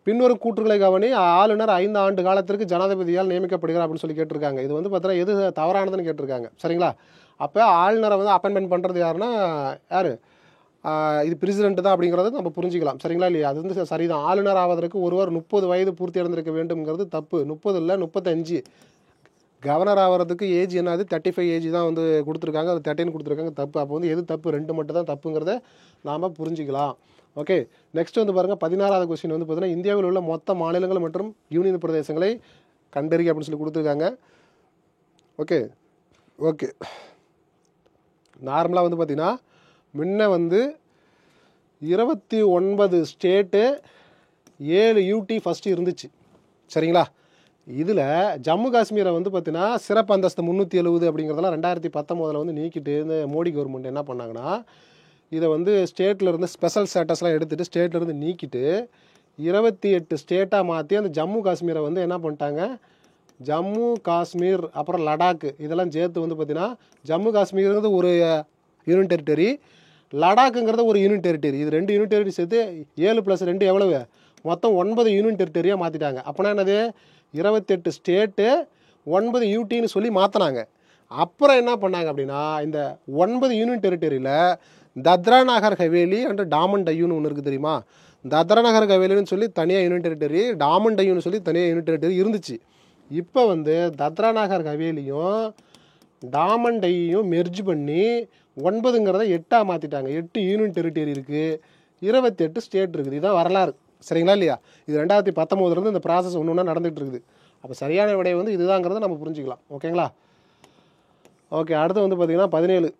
பின்வரும் கூற்றுகளை கவனி. ஆளுநர் 5 ஆண்டு காலத்திற்கு ஜனாதிபதியால் நியமிக்கப்படுகிறார் அப்படின்னு சொல்லி கேட்டிருக்காங்க. இது வந்து பார்த்தீங்கன்னா எது தவறானதுன்னு கேட்டிருக்காங்க. சரிங்களா? அப்போ ஆளுநரை வந்து அப்பாயின்மெண்ட் பண்ணுறது யாருன்னா யார்? இது பிரசிடென்ட் தான் அப்படிங்கிறத நம்ம புரிஞ்சிக்கலாம். சரிங்களா? இல்லையா? அது வந்து சரிதான். ஆளுநர் ஆவதற்கு ஒருவர் 30 வயது பூர்த்தி அடைந்திருக்க வேண்டும்ங்கிறது தப்பு. 30 இல்லை, 35. கவர்னர் ஆகிறதுக்கு ஏஜ் என்னது? 35 ஏஜ் தான் வந்து கொடுத்துருக்காங்க. அது 13 கொடுத்துருக்காங்க. தப்பு. அப்போ வந்து எது தப்பு? 2 மட்டும் தான் தப்புங்கிறத நாம் புரிஞ்சிக்கலாம். ஓகே, நெக்ஸ்ட் வந்து பாருங்கள், 16வது கொஸ்டின் வந்து பார்த்தீங்கன்னா, இந்தியாவில் உள்ள மொத்த மாநிலங்கள் மற்றும் யூனியன் பிரதேசங்களை கண்டறிய அப்படின்னு சொல்லி கொடுத்துருக்காங்க. ஓகே நார்மலாக வந்து பார்த்தீங்கன்னா, முன்ன வந்து 29 ஸ்டேட்டு 7 யூடி ஃபஸ்ட்டு இருந்துச்சு. சரிங்களா? இதில் ஜம்மு காஷ்மீரை வந்து பார்த்தீங்கன்னா சிறப்பு அந்தஸ்து 370 அப்படிங்கிறதெல்லாம் 2019 வந்து நீக்கிட்டு இந்த மோடி கவர்மெண்ட் என்ன பண்ணாங்கன்னா, இதை வந்து ஸ்டேட்லேருந்து ஸ்பெஷல் ஸ்டேட்டஸ்லாம் எடுத்துகிட்டு ஸ்டேட்லேருந்து நீக்கிட்டு 28 ஸ்டேட்டாக மாற்றி அந்த ஜம்மு காஷ்மீரை வந்து என்ன பண்ணிட்டாங்க, ஜம்மு காஷ்மீர் அப்புறம் லடாக்கு இதெல்லாம் சேர்த்து வந்து பார்த்திங்கன்னா, ஜம்மு காஷ்மீருங்கிறது ஒரு யூனியன் டெரிட்டரி, லடாக்குங்கிறது ஒரு யூனியன் டெரிட்டரி. இது 2 யூனியன் டெரிட்டரி சேர்த்து 7 + 2 எவ்வளவு? மொத்தம் 9 யூனியன் டெரிட்டரியாக மாற்றிட்டாங்க. அப்போனா என்னது? 28 ஸ்டேட்டு 9 யூடின்னு சொல்லி மாற்றினாங்க. அப்புறம் என்ன பண்ணாங்க அப்படின்னா, இந்த 9 யூனியன் டெரிட்டரியில் தத்ரா நகர் ஹவேலி அண்ட் டாமன் டையூன்னு ஒன்று இருக்குது தெரியுமா? தத்ரா நகர் ஹவேலின்னு சொல்லி தனியாக யூனியன் டெரிட்டரி, டாமன் டையூன்னு சொல்லி தனியாக யூனியன் டெரிட்டரி இருந்துச்சு. இப்போ வந்து தத்ரா நகர் ஹவேலியும் டாமன் டையும் மெர்ஜ் பண்ணி 9ங்கிறத 8ஆக மாற்றிட்டாங்க. 8 யூனியன் டெரிட்டரி இருக்குது, 28 ஸ்டேட் இருக்குது. இதுதான் வரலாறு. சரிங்களா? இல்லையா? இது 2019 இந்த ப்ராசஸ் ஒன்று ஒன்றா நடந்துகிட்டு இருக்குது. அப்போ சரியான விடை வந்து இதுதாங்கிறத நம்ம புரிஞ்சுக்கலாம். ஓகேங்களா? ஓகே, அடுத்து வந்து பார்த்திங்கன்னா 17.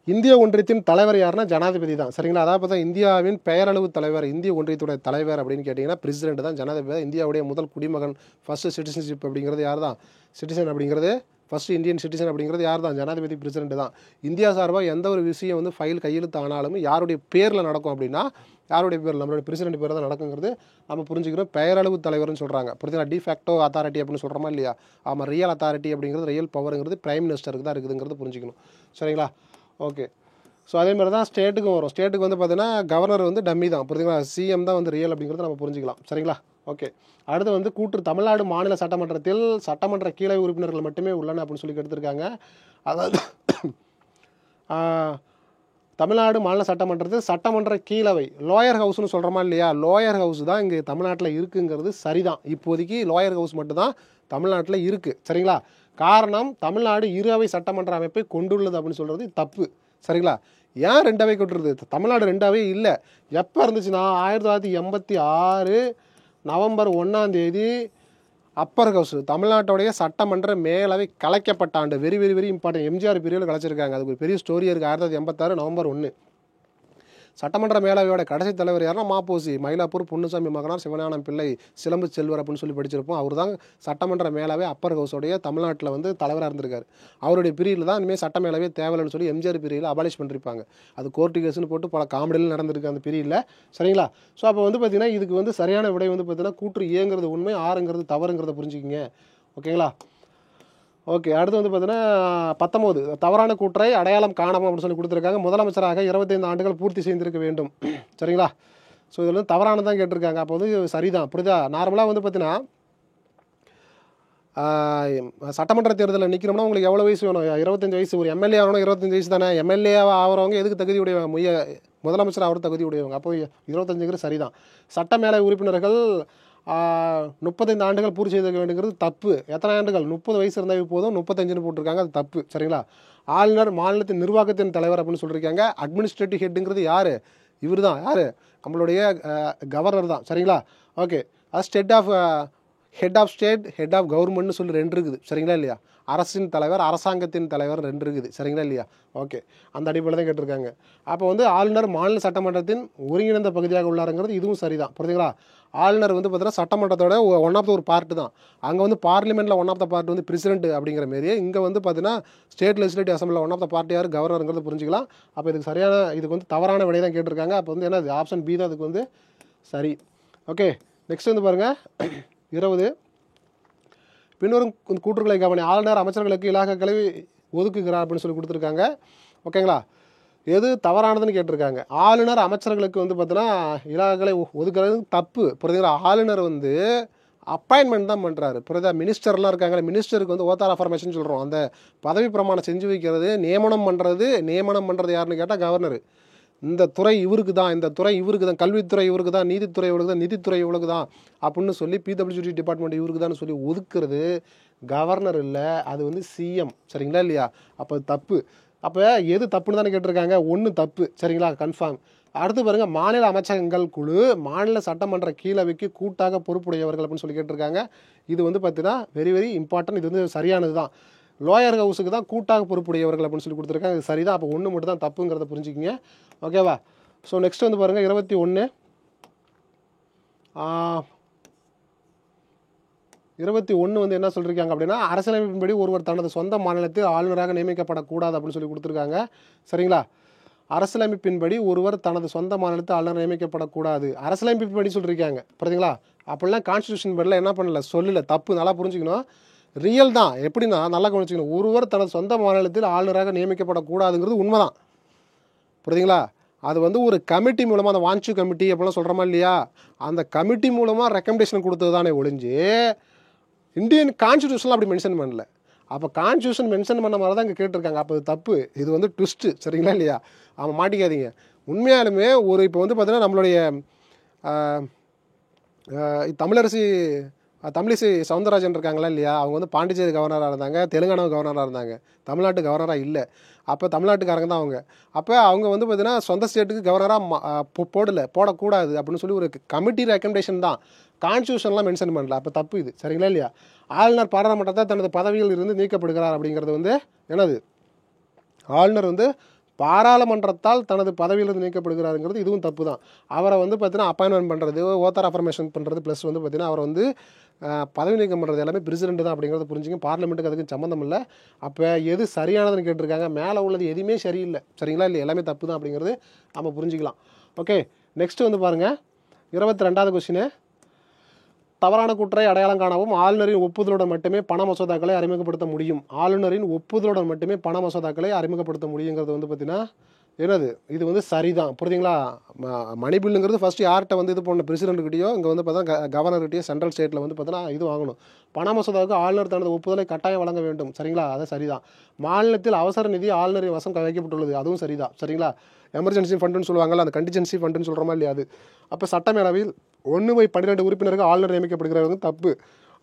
இந்திய ஒன்றியத்தின் தலைவர் யாருன்னா ஜனாதிபதி தான். சரிங்களா? அதாவது பார்த்தா இந்தியாவின் பெயரளவு தலைவர், இந்திய ஒன்றியத்துடைய தலைவர் அப்படின்னு கேட்டிங்கன்னா பிரசிடென்ட் தான், ஜனாதிபதி தான். இந்தியாவுடைய முதல் குடிமகன், ஃபர்ஸ்ட் சிட்டிசன்ஷிப் அப்படிங்கிறது யார் தான்? சிட்டிசன் அப்படிங்கிறது ஃபர்ஸ்ட் இந்தியன் சிட்டிசன் அப்படிங்கிறது யார் தான்? ஜனாதிபதி, பிரசிடென்ட் தான். இந்தியா சார்பாக எந்த ஒரு விஷயம் வந்து ஃபைல் கையெழுத்து ஆனாலும் யாருடைய பேரில் நடக்கும் அப்படின்னா, யாருடைய பேர்? நம்மளுடைய பிரசிடென்ட் பேர் தான் நடக்குங்கிறது நம்ம புரிஞ்சுக்கிறோம். பெயரளவு தலைவர்னு சொல்கிறாங்க. புரிஞ்சுங்களா? டிஃபேக்டோ அத்தாரிட்டி அப்படின்னு சொல்கிறோமா இல்லையா? ஆமாம், ரியல் அத்தாரிட்டி அப்படிங்கிறது, ரியல் பவருங்கிறது பிரைம் மினிஸ்டருக்கு தான் இருக்குதுங்கிறது புரிஞ்சுக்கணும். சரிங்களா? ஓகே, ஸோ அதே மாதிரி தான் ஸ்டேட்டுக்கும் வரும். ஸ்டேட்டுக்கு வந்து பார்த்தீங்கன்னா கவர்னர் வந்து டம்மி தான். புரிஞ்சுங்களா? சிஎம் தான் வந்து ரியல் அப்படிங்கிறத நம்ம புரிஞ்சுக்கலாம். சரிங்களா? ஓகே, அடுத்து வந்து தமிழ்நாடு மாநில சட்டமன்றத்தில் சட்டமன்ற கீழவை உறுப்பினர்கள் மட்டுமே உள்ளன அப்படின்னு சொல்லி எடுத்திருக்காங்க. அதாவது தமிழ்நாடு மாநில சட்டமன்றத்தில் சட்டமன்ற கீழவை, லோயர் ஹவுஸ்னு சொல்கிறோமா இல்லையா? லோயர் ஹவுஸ் தான் இங்கே தமிழ்நாட்டில் இருக்குங்கிறது சரிதான். இப்போதைக்கு லோயர் ஹவுஸ் மட்டும்தான் தமிழ்நாட்டில் இருக்குது. சரிங்களா? காரணம், தமிழ்நாடு இருஅவை சட்டமன்ற அமைப்பை கொண்டுள்ளது அப்படின்னு சொல்கிறது தப்பு. சரிங்களா? ஏன் 2 அவை கொண்டுருது? தமிழ்நாடு 2 அவை இல்லை. எப்போ இருந்துச்சுன்னா 1986 நவம்பர் 1 அப்பர் ஹவுஸ், தமிழ்நாட்டுடைய சட்டமன்ற மேலவை கலைக்கப்பட்ட ஆண்டு. Very very very important. MGR பீரியடில் கலைச்சிருக்காங்க. அதுக்கு ஒரு பெரிய ஸ்டோரி இருக்குது. 1986 நவம்பர் 1. சட்டமன்ற மேலவையோட கடைசி தலைவர் யாருன்னா மாப்போசி, மயிலாப்பூர் பொன்னுசாமி மகனார் சிவஞானம் பிள்ளை சிலம்பு செல்வர் அப்படின்னு சொல்லி படிச்சிருப்போம். அவர் தான் சட்டமன்ற மேலவை அப்பர் ஹவுஸோடைய தமிழ்நாட்டில் வந்து தலைவராக இருந்திருக்காரு. அவருடைய பீரியடில் தான் இனிமேல் சட்ட மேலவே தேவையில்லைன்னு சொல்லி எம்ஜிஆர் பீரியடில் அபாலிஷ் பண்ணியிருப்பாங்க. அது கோர்ட்டு கேஸ்ன்னு போட்டு பல காமெடியில் நடந்திருக்கு அந்த பீரியடில். சரிங்களா? ஸோ அப்போ வந்து பார்த்திங்கன்னா இதுக்கு வந்து சரியான விடை வந்து பார்த்திங்கன்னா கூற்று ஏங்கிறது உண்மை, ஆறுங்கிறது தவறுங்கிறத புரிஞ்சுக்கிங்க. ஓகேங்களா? ஓகே, அடுத்து வந்து பார்த்தீங்கன்னா 19 தவறான கூற்றை அடையாளம் காணாமல் அப்படின்னு சொல்லி கொடுத்துருக்காங்க. முதலமைச்சராக 25 ஆண்டுகள் பூர்த்தி செய்திருக்க வேண்டும். சரிங்களா? ஸோ இதில் வந்து தவறானதான் கேட்டிருக்காங்க. அப்போ வந்து சரிதான். புரியுதா? நார்மலாக வந்து பார்த்தீங்கன்னா சட்டமன்ற தேர்தலில் நிற்கிறோம்னா உங்களுக்கு எவ்வளோ வயசு வேணும்? 25 வயசு. ஒரு எம்எல்ஏ ஆகணும், 25 வயசு தானே. எம்எல்ஏ ஆகிறவங்க எதுக்கு தகுதி உடையவங்க? முதலமைச்சர் ஆகிற தகுதி உடையவங்க. அப்போ 25 சரிதான். சட்ட மேலவை உறுப்பினர்கள் 35 ஆண்டுகள் பூர்த்தி செய்திருக்க வேண்டுங்கிறது தப்பு. எத்தனை ஆண்டுகள்? 30 வயசு இருந்தால் போதும், 35ன்னு போட்டிருக்காங்க. அது தப்பு. சரிங்களா? ஆளுநர் மாநிலத்தின் நிர்வாகத்தின் தலைவர் அப்படின்னு சொல்லியிருக்காங்க. அட்மினிஸ்ட்ரேட்டிவ் ஹெட்டுங்கிறது யார்? இவர் தான். யார்? நம்மளுடைய கவர்னர் தான். சரிங்களா? ஓகே. அது head of state, head of கவர்மெண்ட்னு சொல்லி 2 இருக்குது. சரிங்களா இல்லையா? அரசின் தலைவர், அரசாங்கத்தின் தலைவர் 2 இருக்குது. சரிங்களா இல்லையா? ஓகே. அந்த அடிப்படையில் தான் கேட்டிருக்காங்க. அப்போ வந்து ஆளுநர் மாநில சட்டமன்றத்தின் ஒருங்கிணைந்த பகுதியாக உள்ளாருங்கிறது இதுவும் சரிதான். புரியுதுங்களா? ஆளுநர் வந்து பார்த்தீங்கன்னா சட்டமன்றத்தோட ஒன் ஆஃப் த ஒரு பார்ட்டு தான். அங்கே வந்து பார்லிமெண்ட்டில் ஒன் ஆஃப் த பார்ட் வந்து பிரசிடென்ட் அப்படிங்கிற மாரியே இங்கே வந்து பார்த்தீங்கன்னா ஸ்டேட் லெஜிஸ்லேட்டிவ் அசம்பிளியில் ஒன் ஆஃப் த பார்ட்டி யார் கவர்னருங்கிறத புரிஞ்சுக்கலாம். அப்போ இதுக்கு வந்து தவறான விடை தான் கேட்டிருக்காங்க. அப்போ வந்து என்னது ஆப்ஷன் பி தான் அதுக்கு வந்து சரி. ஓகே. நெக்ஸ்ட் வந்து பாருங்கள் 20 பின்வரும் கூற்றுகளை கவனி. ஆளுநர் அமைச்சர்களுக்கு இலாக்காக்களை ஒதுக்குகிறார் அப்படின்னு சொல்லி கொடுத்துருக்காங்க. ஓகேங்களா? எது தவறானதுன்னு கேட்டிருக்காங்க. ஆளுநர் அமைச்சர்களுக்கு வந்து பார்த்தீங்கன்னா இலாக்காக்களை ஒதுக்குறது தப்பு. புரியுதுங்களா? ஆளுநர் வந்து அப்பாயின்மெண்ட் தான் பண்ணுறாரு. புரியுதா? மினிஸ்டர்லாம் இருக்காங்க. மினிஸ்டருக்கு வந்து ஓத்தார் அஃபர்மேஷன் சொல்கிறோம். அந்த பதவி பிரமாணம் செஞ்சு வைக்கிறது, நியமனம் பண்ணுறது யாருன்னு கேட்டால் கவர்னர். இந்த துறை இவருக்கு தான், இந்த துறை இவருக்கு தான், கல்வித்துறை இவருக்கு தான், நீதித்துறை இவருக்கு தான், நிதித்துறை இவருக்கு தான் அப்படின்னு சொல்லி பிடபிள்யூடி டிபார்ட்மெண்ட் இவருக்கு தான் சொல்லி ஒதுக்குறது கவர்னர் இல்லை, அது வந்து சிஎம். சரிங்களா இல்லையா? அப்போ தப்பு. அப்போ எது தப்புன்னு தானே கேட்டிருக்காங்க. 1 தப்பு. சரிங்களா? கன்ஃபார்ம். அடுத்து பாருங்கள், மாநில அமைச்சகங்கள் குழு மாநில சட்டமன்ற கீழவைக்கு கூட்டாக பொறுப்புடையவர்கள் அப்படின்னு சொல்லி கேட்டிருக்காங்க. இது வந்து பார்த்தீங்கன்னா வெரி வெரி இம்பார்ட்டன்ட். இது வந்து சரியானது தான். லோயர் ஹவுஸுக்கு தான் கூட்டாக பொறுப்புடையவர்கள் அப்படின்னு சொல்லி கொடுத்துருக்காங்க. இது சரிதான். அப்போ 1 மட்டும் தான் தப்புங்கிறத புரிஞ்சுக்கிங்க. ஓகேவா? ஸோ நெக்ஸ்ட் வந்து பாருங்கள் 21 வந்து என்ன சொல்லியிருக்காங்க அப்படின்னா, அரசியலமைப்பின்படி ஒருவர் தனது சொந்த மாநிலத்தில் ஆளுநராக நியமிக்கப்படக்கூடாது அப்படின்னு சொல்லி கொடுத்துருக்காங்க. சரிங்களா? அரசியலமைப்பின்படி ஒருவர் தனது சொந்த மாநிலத்தில் ஆளுநர் நியமிக்கப்படக்கூடாது. அரசியலமைப்பின்படி சொல்லியிருக்காங்க. புரியுதுங்களா? அப்படிலாம் கான்ஸ்டியூஷன் படியில் என்ன பண்ணல, சொல்லல. தப்பு. நல்லா புரிஞ்சுக்கணும். ரியல் தான். எப்படின்னா நல்லா கவனிச்சுக்கணும். ஒருவர் தனது சொந்த மாநிலத்தில் ஆளுநராக நியமிக்கப்படக்கூடாதுங்கிறது உண்மைதான். புரியுதுங்களா? அது வந்து ஒரு கமிட்டி மூலமாக, அந்த வாஞ்சு கமிட்டி அப்படிலாம் சொல்கிறோமா இல்லையா, அந்த கமிட்டி மூலமாக ரெக்கமெண்டேஷன் கொடுத்தது தானே ஒழிஞ்சு இந்தியன் கான்ஸ்டியூஷனில் அப்படி மென்ஷன் பண்ணல. அப்போ கான்ஸ்டியூஷன் மென்ஷன் பண்ண மாதிரி தான் இங்கே கேட்டிருக்காங்க. அப்போ இது தப்பு. இது வந்து ட்விஸ்ட்டு. சரிங்களா இல்லையா? அவன் மாட்டிக்காதீங்க. உண்மையாலுமே இப்போ வந்து பார்த்தீங்கன்னா நம்மளுடைய தமிழிசை சவுந்தரராஜன் இருக்காங்களா இல்லையா, அவங்க வந்து பாண்டிச்சேரி கவர்னராக இருந்தாங்க, தெலுங்கானா கவர்னராக இருந்தாங்க, தமிழ்நாட்டு கவர்னராக இல்லை. அப்போ தமிழ்நாட்டுக்காரங்க தான் அவங்க. அப்போ அவங்க வந்து பார்த்தீங்கன்னா சொந்த ஸ்டேட்டுக்கு கவர்னராக போடக்கூடாது அப்படின்னு சொல்லி ஒரு கமிட்டி ரெக்கமெண்டேஷன் தான். கான்ஸ்டியூஷன்லாம் மென்ஷன் பண்ணல. அப்போ தப்பு இது. சரிங்களா இல்லையா? ஆளுநர் பாராளுமன்றத்தை தனது பதவியில் இருந்து நீக்கப்படுகிறார் அப்படிங்கிறது வந்து என்னது, ஆளுநர் வந்து பாராளுமன்றத்தால் தனது பதவியிலிருந்து நீக்கப்படுகிறாருங்கிறது இதுவும் தப்பு தான். அவரை வந்து பார்த்தீங்கன்னா அப்பாயின்மெண்ட் பண்ணுறது, ஓத்தார் அஃபர்மேஷன் பண்ணுறது, ப்ளஸ் வந்து பார்த்தீங்கன்னா அவரை வந்து பதவி நீக்கம் பண்ணுறது எல்லாமே பிரசிடென்ட் தான் அப்படிங்கிறத புரிஞ்சுங்க. பார்லிமெண்ட்டுக்கு அதுக்கு சம்மந்தம் இல்லை. அப்போ எது சரியானதுன்னு கேட்டிருக்காங்க. மேலே உள்ளது எதுவுமே சரியில்லை. சரிங்களா இல்லை? எல்லாமே தப்பு தான் அப்படிங்கிறது நம்ம புரிஞ்சுக்கலாம். ஓகே. நெக்ஸ்ட் வந்து பாருங்கள் 22வது கொஸ்டின். தவறான குற்றை அடையாளம் காணவும் ஆளுநரின் ஒப்புதலுடன் மட்டுமே பண மசோதாக்களை அறிமுகப்படுத்த முடியும். ஆளுநரின் ஒப்புதலுடன் மட்டுமே பண மசோதாக்களை அறிமுகப்படுத்த முடியுங்கிறது வந்து பார்த்தீங்கன்னா என்னது, இது வந்து சரிதான். புரியுதுங்களா? மணி பில்லுங்கிறது ஃபஸ்ட்டு யார்கிட்ட வந்து இது பண்ண, பிரசிடென்ட்கிட்டயோ இங்கே வந்து பார்த்தா கவர்னர்கிட்டயோ சென்ட்ரல் ஸ்டேட்டில் வந்து பார்த்தீங்கன்னா இது வாங்கணும். பண மசோதாவுக்கு ஆளுநர் தனது ஒப்புதலை கட்டாயம் வழங்க வேண்டும். சரிங்களா? அது சரிதான். மாநிலத்தில் அவசர நிதி ஆளுநரின் வசம் வைக்கப்பட்டுள்ளது. அதுவும் சரிதான். சரிங்களா? எமர்ஜென்சி ஃபண்டுன்னு சொல்லுவாங்கல்ல, அந்த கண்டிஜென்சி ஃபண்டுன்னு சொல்கிறோமா இல்லையா, அது. அப்போ சட்டமேலவையில் 1/12 உறுப்பினர்கள் ஆளுநர் நியமிக்கப்படுகிறது தப்பு.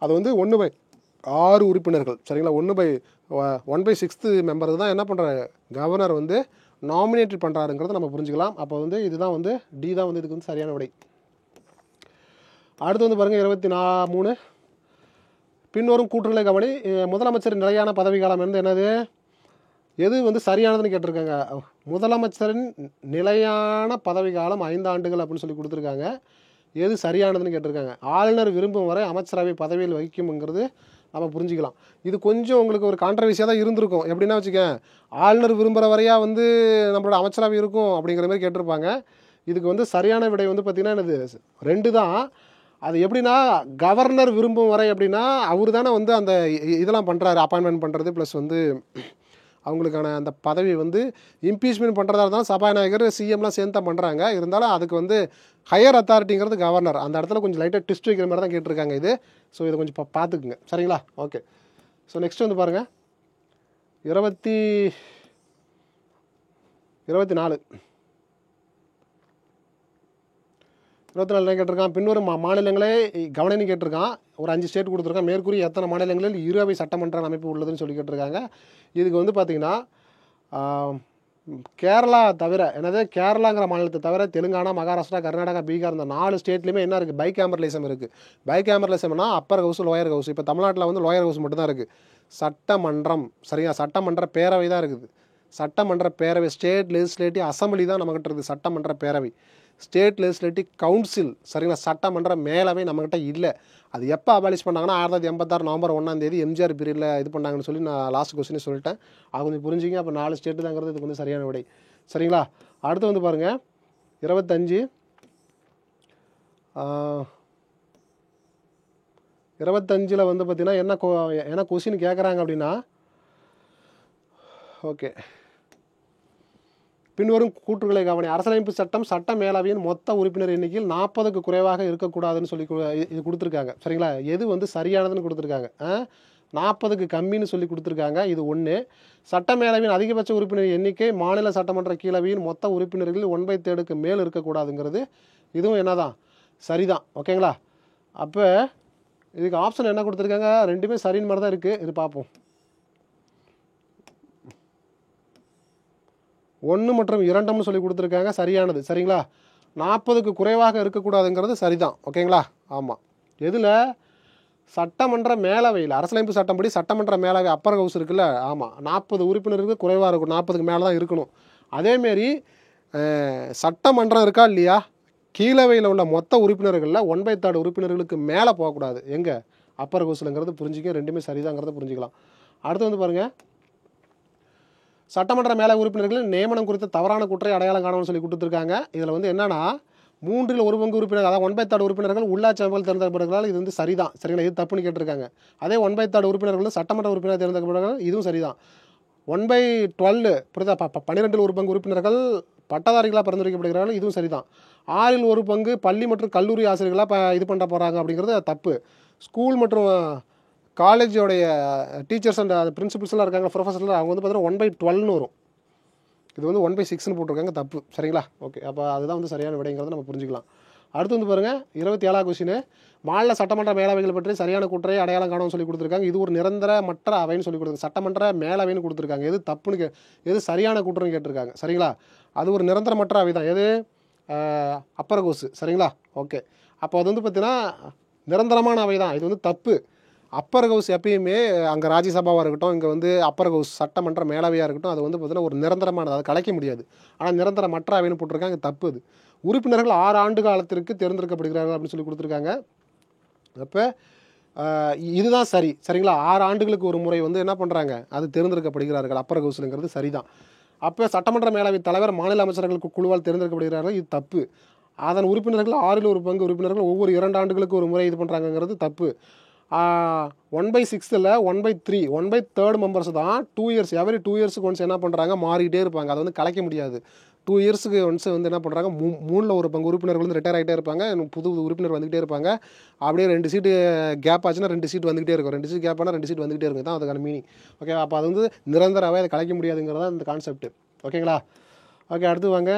அது வந்து 1/6 உறுப்பினர்கள். சரிங்களா? 1/6 மெம்பர் தான் என்ன பண்ணுறாரு, கவர்னர் வந்து நாமினேட் பண்ணுறாருங்கிறத நம்ம புரிஞ்சுக்கலாம். அப்போ வந்து இதுதான் வந்து டி தான் வந்து இதுக்கு வந்து சரியான விடை. அடுத்து வந்து பாருங்கள் 23. பின்வரும் கூற்றுகளை கவனி. முதலமைச்சரின் நிலையான பதவிக்காலம் வந்து என்னது, எது வந்து சரியானதுன்னு கேட்டிருக்காங்க. முதலமைச்சரின் நிலையான பதவிக்காலம் 5 ஆண்டுகள் அப்படின்னு சொல்லி கொடுத்துருக்காங்க. எது சரியானதுன்னு கேட்டிருக்காங்க. ஆளுநர் விரும்பும் வரை அமைச்சரவை பதவியில் வகிக்கும்ங்கிறது நம்ம புரிஞ்சுக்கலாம். இது கொஞ்சம் உங்களுக்கு ஒரு கான்ட்ரவர்சியாக தான் இருந்திருக்கும். எப்படின்னா வச்சுக்க, ஆளுநர் விரும்புகிற வரையா வந்து நம்மளோட அமைச்சரவை இருக்கும் அப்படிங்கிற மாதிரி கேட்டிருப்பாங்க. இதுக்கு வந்து சரியான விடை வந்து பார்த்திங்கன்னா என்னது 2 தான். அது எப்படின்னா கவர்னர் விரும்பும் வரை அப்படின்னா அவர் தானே வந்து அந்த இதெல்லாம் பண்ணுறாரு, அப்பாயின்மெண்ட் பண்ணுறது, ப்ளஸ் வந்து அவங்களுக்கான அந்த பதவி வந்து இம்பீச்மெண்ட் பண்ணுறதா இருந்தாலும் சபாநாயகர் சிஎம்லாம் சேர்ந்து தான் பண்ணுறாங்க. இருந்தாலும் அதுக்கு வந்து ஹையர் அத்தாரிட்டிங்கிறது கவர்னர். அந்த இடத்துல கொஞ்சம் லைட்டாக ட்விஸ்ட் வைக்கிற மாதிரி தான் கேட்டிருக்காங்க இது. ஸோ இதை கொஞ்சம் பார்த்துக்குங்க. சரிங்களா? ஓகே. ஸோ நெக்ஸ்ட் வந்து பாருங்கள் 24 என்ன கேட்டிருக்கான். பின்வரும் மாநிலங்களே கவனின்னு கேட்டிருக்கான். ஒரு 5 ஸ்டேட் கொடுத்துருக்கான். மேற்கூறிய எத்தனை மாநிலங்களில் 20 சட்டமன்ற அமைப்பு உள்ளதுன்னு சொல்லி கேட்டிருக்காங்க. இதுக்கு வந்து பார்த்திங்கன்னா கேரளா தவிர, என்னது கேரளாங்கிற மாநிலத்தை தவிர தெலுங்கானா, மகாராஷ்டிரா, கர்நாடகா, பீகார் இந்த 4 ஸ்டேட்லையுமே என்ன இருக்குது, பைகேமரலிசம் இருக்குது. பைகேமரலிசம்னா அப்பர் ஹவுஸ், லோயர் ஹவுஸ். இப்போ தமிழ்நாட்டில் வந்து லோயர் ஹவுஸ் மட்டும்தான் இருக்குது. சட்டமன்றம், சரியா, சட்டமன்ற பேரவை தான் இருக்குது. சட்டமன்ற பேரவை, ஸ்டேட் லெஜிஸ்லேட்டிவ் அசம்பிளி தான் நம்மகிட்ட இருக்குது. சட்டமன்ற பேரவை, ஸ்டேட் லெஜிஸ்லேட்டிவ் கவுன்சில், சரிங்களா, சட்டமன்ற மேலவை நம்மகிட்ட இல்லை. அது எப்போ அபாலிஷ் பண்ணாங்கன்னா 1986 நவம்பர் 1 எம்ஜிஆர் பீரியடில் இது பண்ணாங்கன்னு சொல்லி நான் லாஸ்ட் கொஸ்டினே சொல்லிட்டேன். அது கொஞ்சம் புரிஞ்சுங்க. அப்போ 4 ஸ்டேட்டு தாங்கிறது இதுக்கு வந்து சரியான விடை. சரிங்களா, அடுத்து வந்து பாருங்கள் 25 வந்து பார்த்தீங்கன்னா என்ன கொஸ்டின் கேட்குறாங்க அப்படின்னா, ஓகே, பின்வரும் கூற்றுகளை கவனி. அரசியலமைப்பு சட்டம் சட்ட மேலவையின் மொத்த உறுப்பினர் எண்ணிக்கையில் 40க்கு குறைவாக இருக்கக்கூடாதுன்னு சொல்லி இது கொடுத்துருக்காங்க. சரிங்களா, எது வந்து சரியானதுன்னு கொடுத்துருக்காங்க. 40க்கு கம்மின்னு சொல்லி கொடுத்துருக்காங்க. இது ஒன்று. சட்ட மேலவையின் அதிகபட்ச உறுப்பினர் எண்ணிக்கை மாநில சட்டமன்ற கீழவையின் மொத்த உறுப்பினர்களில் 1/3க்கு மேல் இருக்கக்கூடாதுங்கிறது இதுவும் என்னதான், சரிதான். ஓகேங்களா, அப்போ இதுக்கு ஆப்ஷன் என்ன கொடுத்துருக்காங்க, ரெண்டுமே சரின்னு மாதிரி தான் இருக்குது. இது பார்ப்போம். 1 மற்றும் 2ன்னு சொல்லி கொடுத்துருக்காங்க, சரியானது. சரிங்களா, 40க்கு குறைவாக இருக்கக்கூடாதுங்கிறது சரிதான். ஓகேங்களா, ஆமாம். எதில், சட்டமன்ற மேலவையில், அரசியலமைப்பு சட்டப்படி சட்டமன்ற மேலவை அப்பர் ஹவுஸ் இருக்குல்ல, ஆமாம், 40 உறுப்பினருக்கு குறைவாக இருக்கும், 40க்கு மேலே தான் இருக்கணும். அதேமாரி சட்டமன்றம் இருக்கா இல்லையா, கீழவையில் உள்ள மொத்த உறுப்பினர்களில் 1/3 உறுப்பினர்களுக்கு மேலே போகக்கூடாது. எங்கே, அப்பர் ஹவுஸ்லங்கிறது புரிஞ்சுக்க, ரெண்டுமே சரிதாங்கிறத புரிஞ்சுக்கலாம். அடுத்து வந்து பாருங்கள், சட்டமன்ற மேலவை உறுப்பினர்கள் நியமனம் குறித்த தவறான குற்றை அடையாளம் காணணும்னு சொல்லி கொடுத்துருக்காங்க. இதில் வந்து என்னன்னா 3 1/4 உறுப்பினர், அதாவது 1/3 உறுப்பினர்கள் உள்ளாட்சி அமைப்புகள் தேர்ந்தெடுக்கப்படுகிறார்கள். இது வந்து சரிதான். சரிங்களா, இது தப்புன்னு கேட்டிருக்காங்க. அதே 1/3 உறுப்பினர்கள் சட்டமன்ற உறுப்பினர் தேர்ந்தெடுக்கப்படுகிறார்கள். இதுவும் சரிதான். 1/12 புரியுதா, 12 1/4 உறுப்பினர்கள் பட்டதாரிகளாக பரிந்துரைக்கப்படுகிறார்கள். இதுவும் சரிதான். 6 1/4 பள்ளி மற்றும் கல்லூரி ஆசிரியர்களாக இது பண்ண போகிறாங்க அப்படிங்கிறது தப்பு. ஸ்கூல் மற்றும் காலேஜோடைய டீச்சர்ஸ் அண்ட் பிரின்சிபல்ஸ்லாம் இருக்காங்க, ப்ரொஃபஸர்லாம், அவங்க வந்து பார்த்தீங்கன்னா 1/12ன்னு வரும். இது வந்து 1/6ன்னு போட்டிருக்காங்க, தப்பு. சரிங்களா, ஓகே, அப்போ அதுதான் வந்து சரியான விடைங்கிறத நம்ம புரிஞ்சுக்கலாம். அடுத்து வந்து பாருங்கள் 27ஆம் கொஸ்டின், மாநில சட்டமன்ற மேலவைகள் பற்றி சரியான குற்றை அடையாளம் காணணும்னு சொல்லி கொடுத்துருக்காங்க. இது ஒரு நிரந்தரமற்ற அவைன்னு சொல்லி கொடுத்துருக்காங்க, சட்டமன்ற மேலவைன்னு கொடுத்துருக்காங்க. எது தப்புன்னு எது சரியான குற்றம்னு கேட்டிருக்காங்க. சரிங்களா, அது ஒரு நிரந்தரமற்ற அவை தான். எது, அப்பர் ஹவுஸ். சரிங்களா, ஓகே, அப்போ அது வந்து பார்த்தீங்கன்னா நிரந்தரமான அவை தான். இது வந்து தப்பு. அப்பர் ஹவுஸ் எப்பயுமே அங்கே ராஜ்யசபாவாக இருக்கட்டும், இங்கே வந்து அப்பர் ஹவுஸ் சட்டமன்ற மேலவையாக இருக்கட்டும், அது வந்து பார்த்தீங்கன்னா ஒரு நிரந்தரமானது, அதை கலைக்க முடியாது. ஆனால் நிரந்தரமற்ற அவைன்னு போட்டிருக்காங்க, தப்பு. அது உறுப்பினர்கள் 6 ஆண்டு காலத்திற்கு தேர்ந்தெடுக்கப்படுகிறார்கள் அப்படின்னு சொல்லி கொடுத்துருக்காங்க. அப்போ இதுதான் சரி. சரிங்களா, 6 ஆண்டுகளுக்கு ஒரு முறை வந்து என்ன பண்ணுறாங்க, அது தேர்ந்தெடுக்கப்படுகிறார்கள் அப்பர் ஹவுஸ்ங்கிறது சரிதான். அப்போ சட்டமன்ற மேலவை தலைவர் மாநில அமைச்சர்களுக்கு குழுவால் தேர்ந்தெடுக்கப்படுகிறார்கள், இது தப்பு. அதன் உறுப்பினர்கள் 6 1/4 உறுப்பினர்கள் ஒவ்வொரு 2 ஆண்டுகளுக்கு ஒரு முறை இது பண்ணுறாங்கிறது தப்பு. 1/6 1/3 மெம்பர்ஸ் தான் 2 இயர்ஸ், எவரி 2 இயர்ஸுக்கு ஒன்ஸ் என்ன பண்ணுறாங்க, மாறிக்கிட்டே இருப்பாங்க. அதை வந்து கலைக்க முடியாது. 2 இயர்ஸுக்கு ஒன்ஸ் வந்து என்ன பண்ணுறாங்க, 3 1/4 உறுப்பினர்கள் வந்து ரிட்டையர் ஆகிட்டே இருப்பாங்க, புது உறுப்பினர் வந்துகிட்டே இருப்பாங்க. அப்படியே 2 சீட்டு கேப் ஆச்சுன்னா 2 சீட் வந்துகிட்டே இருக்கும், 2 சீட் கேப் ஆனால் 2 சீட் வந்துகிட்டே இருக்கும் தான் அதுக்கான மீனிங். ஓகே, அப்போ அது வந்து நிரந்தரவே அதை கலைக்க முடியாதுங்கிறதா இந்த கான்செப்ட். ஓகேங்களா, ஓகே, அடுத்து வாங்க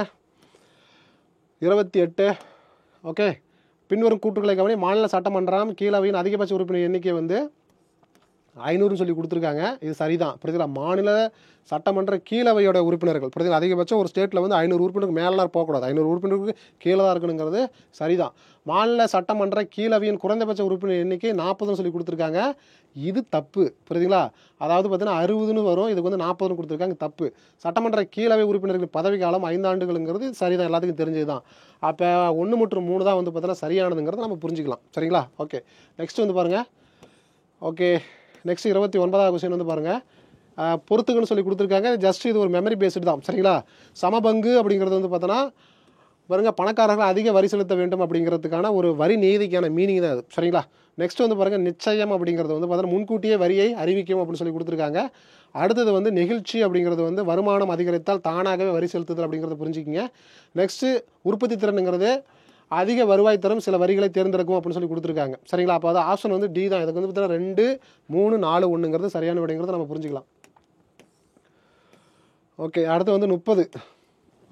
28. ஓகே, பின்வரும் கூற்றுகளை கவனி. மாநில சட்டமன்றம் கீழவையின் அதிகபட்ச உறுப்பினர் எண்ணிக்கை வந்து 500ன்னு சொல்லி கொடுத்துருக்காங்க. இது சரிதான். புரியுதுங்களா, மாநில சட்டமன்ற கீழவையோட உறுப்பினர்கள், புரியுதுங்களா, அதிகபட்சம் ஒரு ஸ்டேட்டில் வந்து 500 உறுப்பினருக்கு மேலாம் போகக்கூடாது, 500 உறுப்பினருக்கு கீழே தான் இருக்கணுங்கிறது சரிதான். மாநில சட்டமன்ற கீழவையின் குறைந்தபட்ச உறுப்பினர் எண்ணிக்கை 40ன்னு சொல்லி கொடுத்துருக்காங்க. இது தப்பு. புரியுதுங்களா, அதாவது பார்த்தீங்கன்னா 60ன்னு வரும், இதுக்கு வந்து 40ன்னு கொடுத்துருக்காங்க, தப்பு. சட்டமன்ற கீழவை உறுப்பினர்கள் பதவி காலம் 5 ஆண்டுகளுங்கிறது சரிதான், எல்லாத்துக்கும் தெரிஞ்சது தான். அப்போ 1 மற்றும் 3 தான் வந்து பார்த்தீங்கன்னா சரியானதுங்கிறத நம்ம புரிஞ்சுக்கலாம். சரிங்களா, ஓகே, நெக்ஸ்ட் வந்து பாருங்கள். ஓகே, நெக்ஸ்ட் 29ஆவது கொஸ்டின் வந்து பாருங்கள், பொறுத்துக்குன்னு சொல்லி கொடுத்துருக்காங்க. ஜஸ்ட் இது ஒரு மெமரி பேஸ்டு தான். சரிங்களா, சமபங்கு அப்படிங்கிறது வந்து பார்த்தோன்னா பாருங்க, பணக்காரர்கள் அதிக வரி செலுத்த வேண்டும் அப்படிங்கிறதுக்கான ஒரு வரி நீதிக்கான மீனிங் தான் அது. சரிங்களா, நெக்ஸ்ட் வந்து பாருங்கள், நிச்சயம் அப்படிங்கிறது வந்து பார்த்தோன்னா முன்கூட்டியே வரியை அறிவிக்கும் அப்படின்னு சொல்லி கொடுத்துருக்காங்க. அடுத்தது வந்து நெகிழ்ச்சி அப்படிங்கிறது வந்து வருமானம் அதிகரித்தால் தானாகவே வரி செலுத்துதல் அப்படிங்கிறத புரிஞ்சுக்கிங்க. நெக்ஸ்ட்டு உற்பத்தி திறனுங்கிறது அதிக வருவாய் தரும் சில வரிகளை தேர்ந்தெடுக்கும் அப்படின்னு சொல்லி கொடுத்துருக்காங்க. சரிங்களா, அப்போ அது ஆப்ஷன் வந்து டி தான். இதுக்கு வந்து பார்த்தீங்கன்னா 2 3 4 1ங்கிறது சரியான விடைங்கிறத நம்ம புரிஞ்சுக்கலாம். ஓகே, அடுத்து வந்து 30.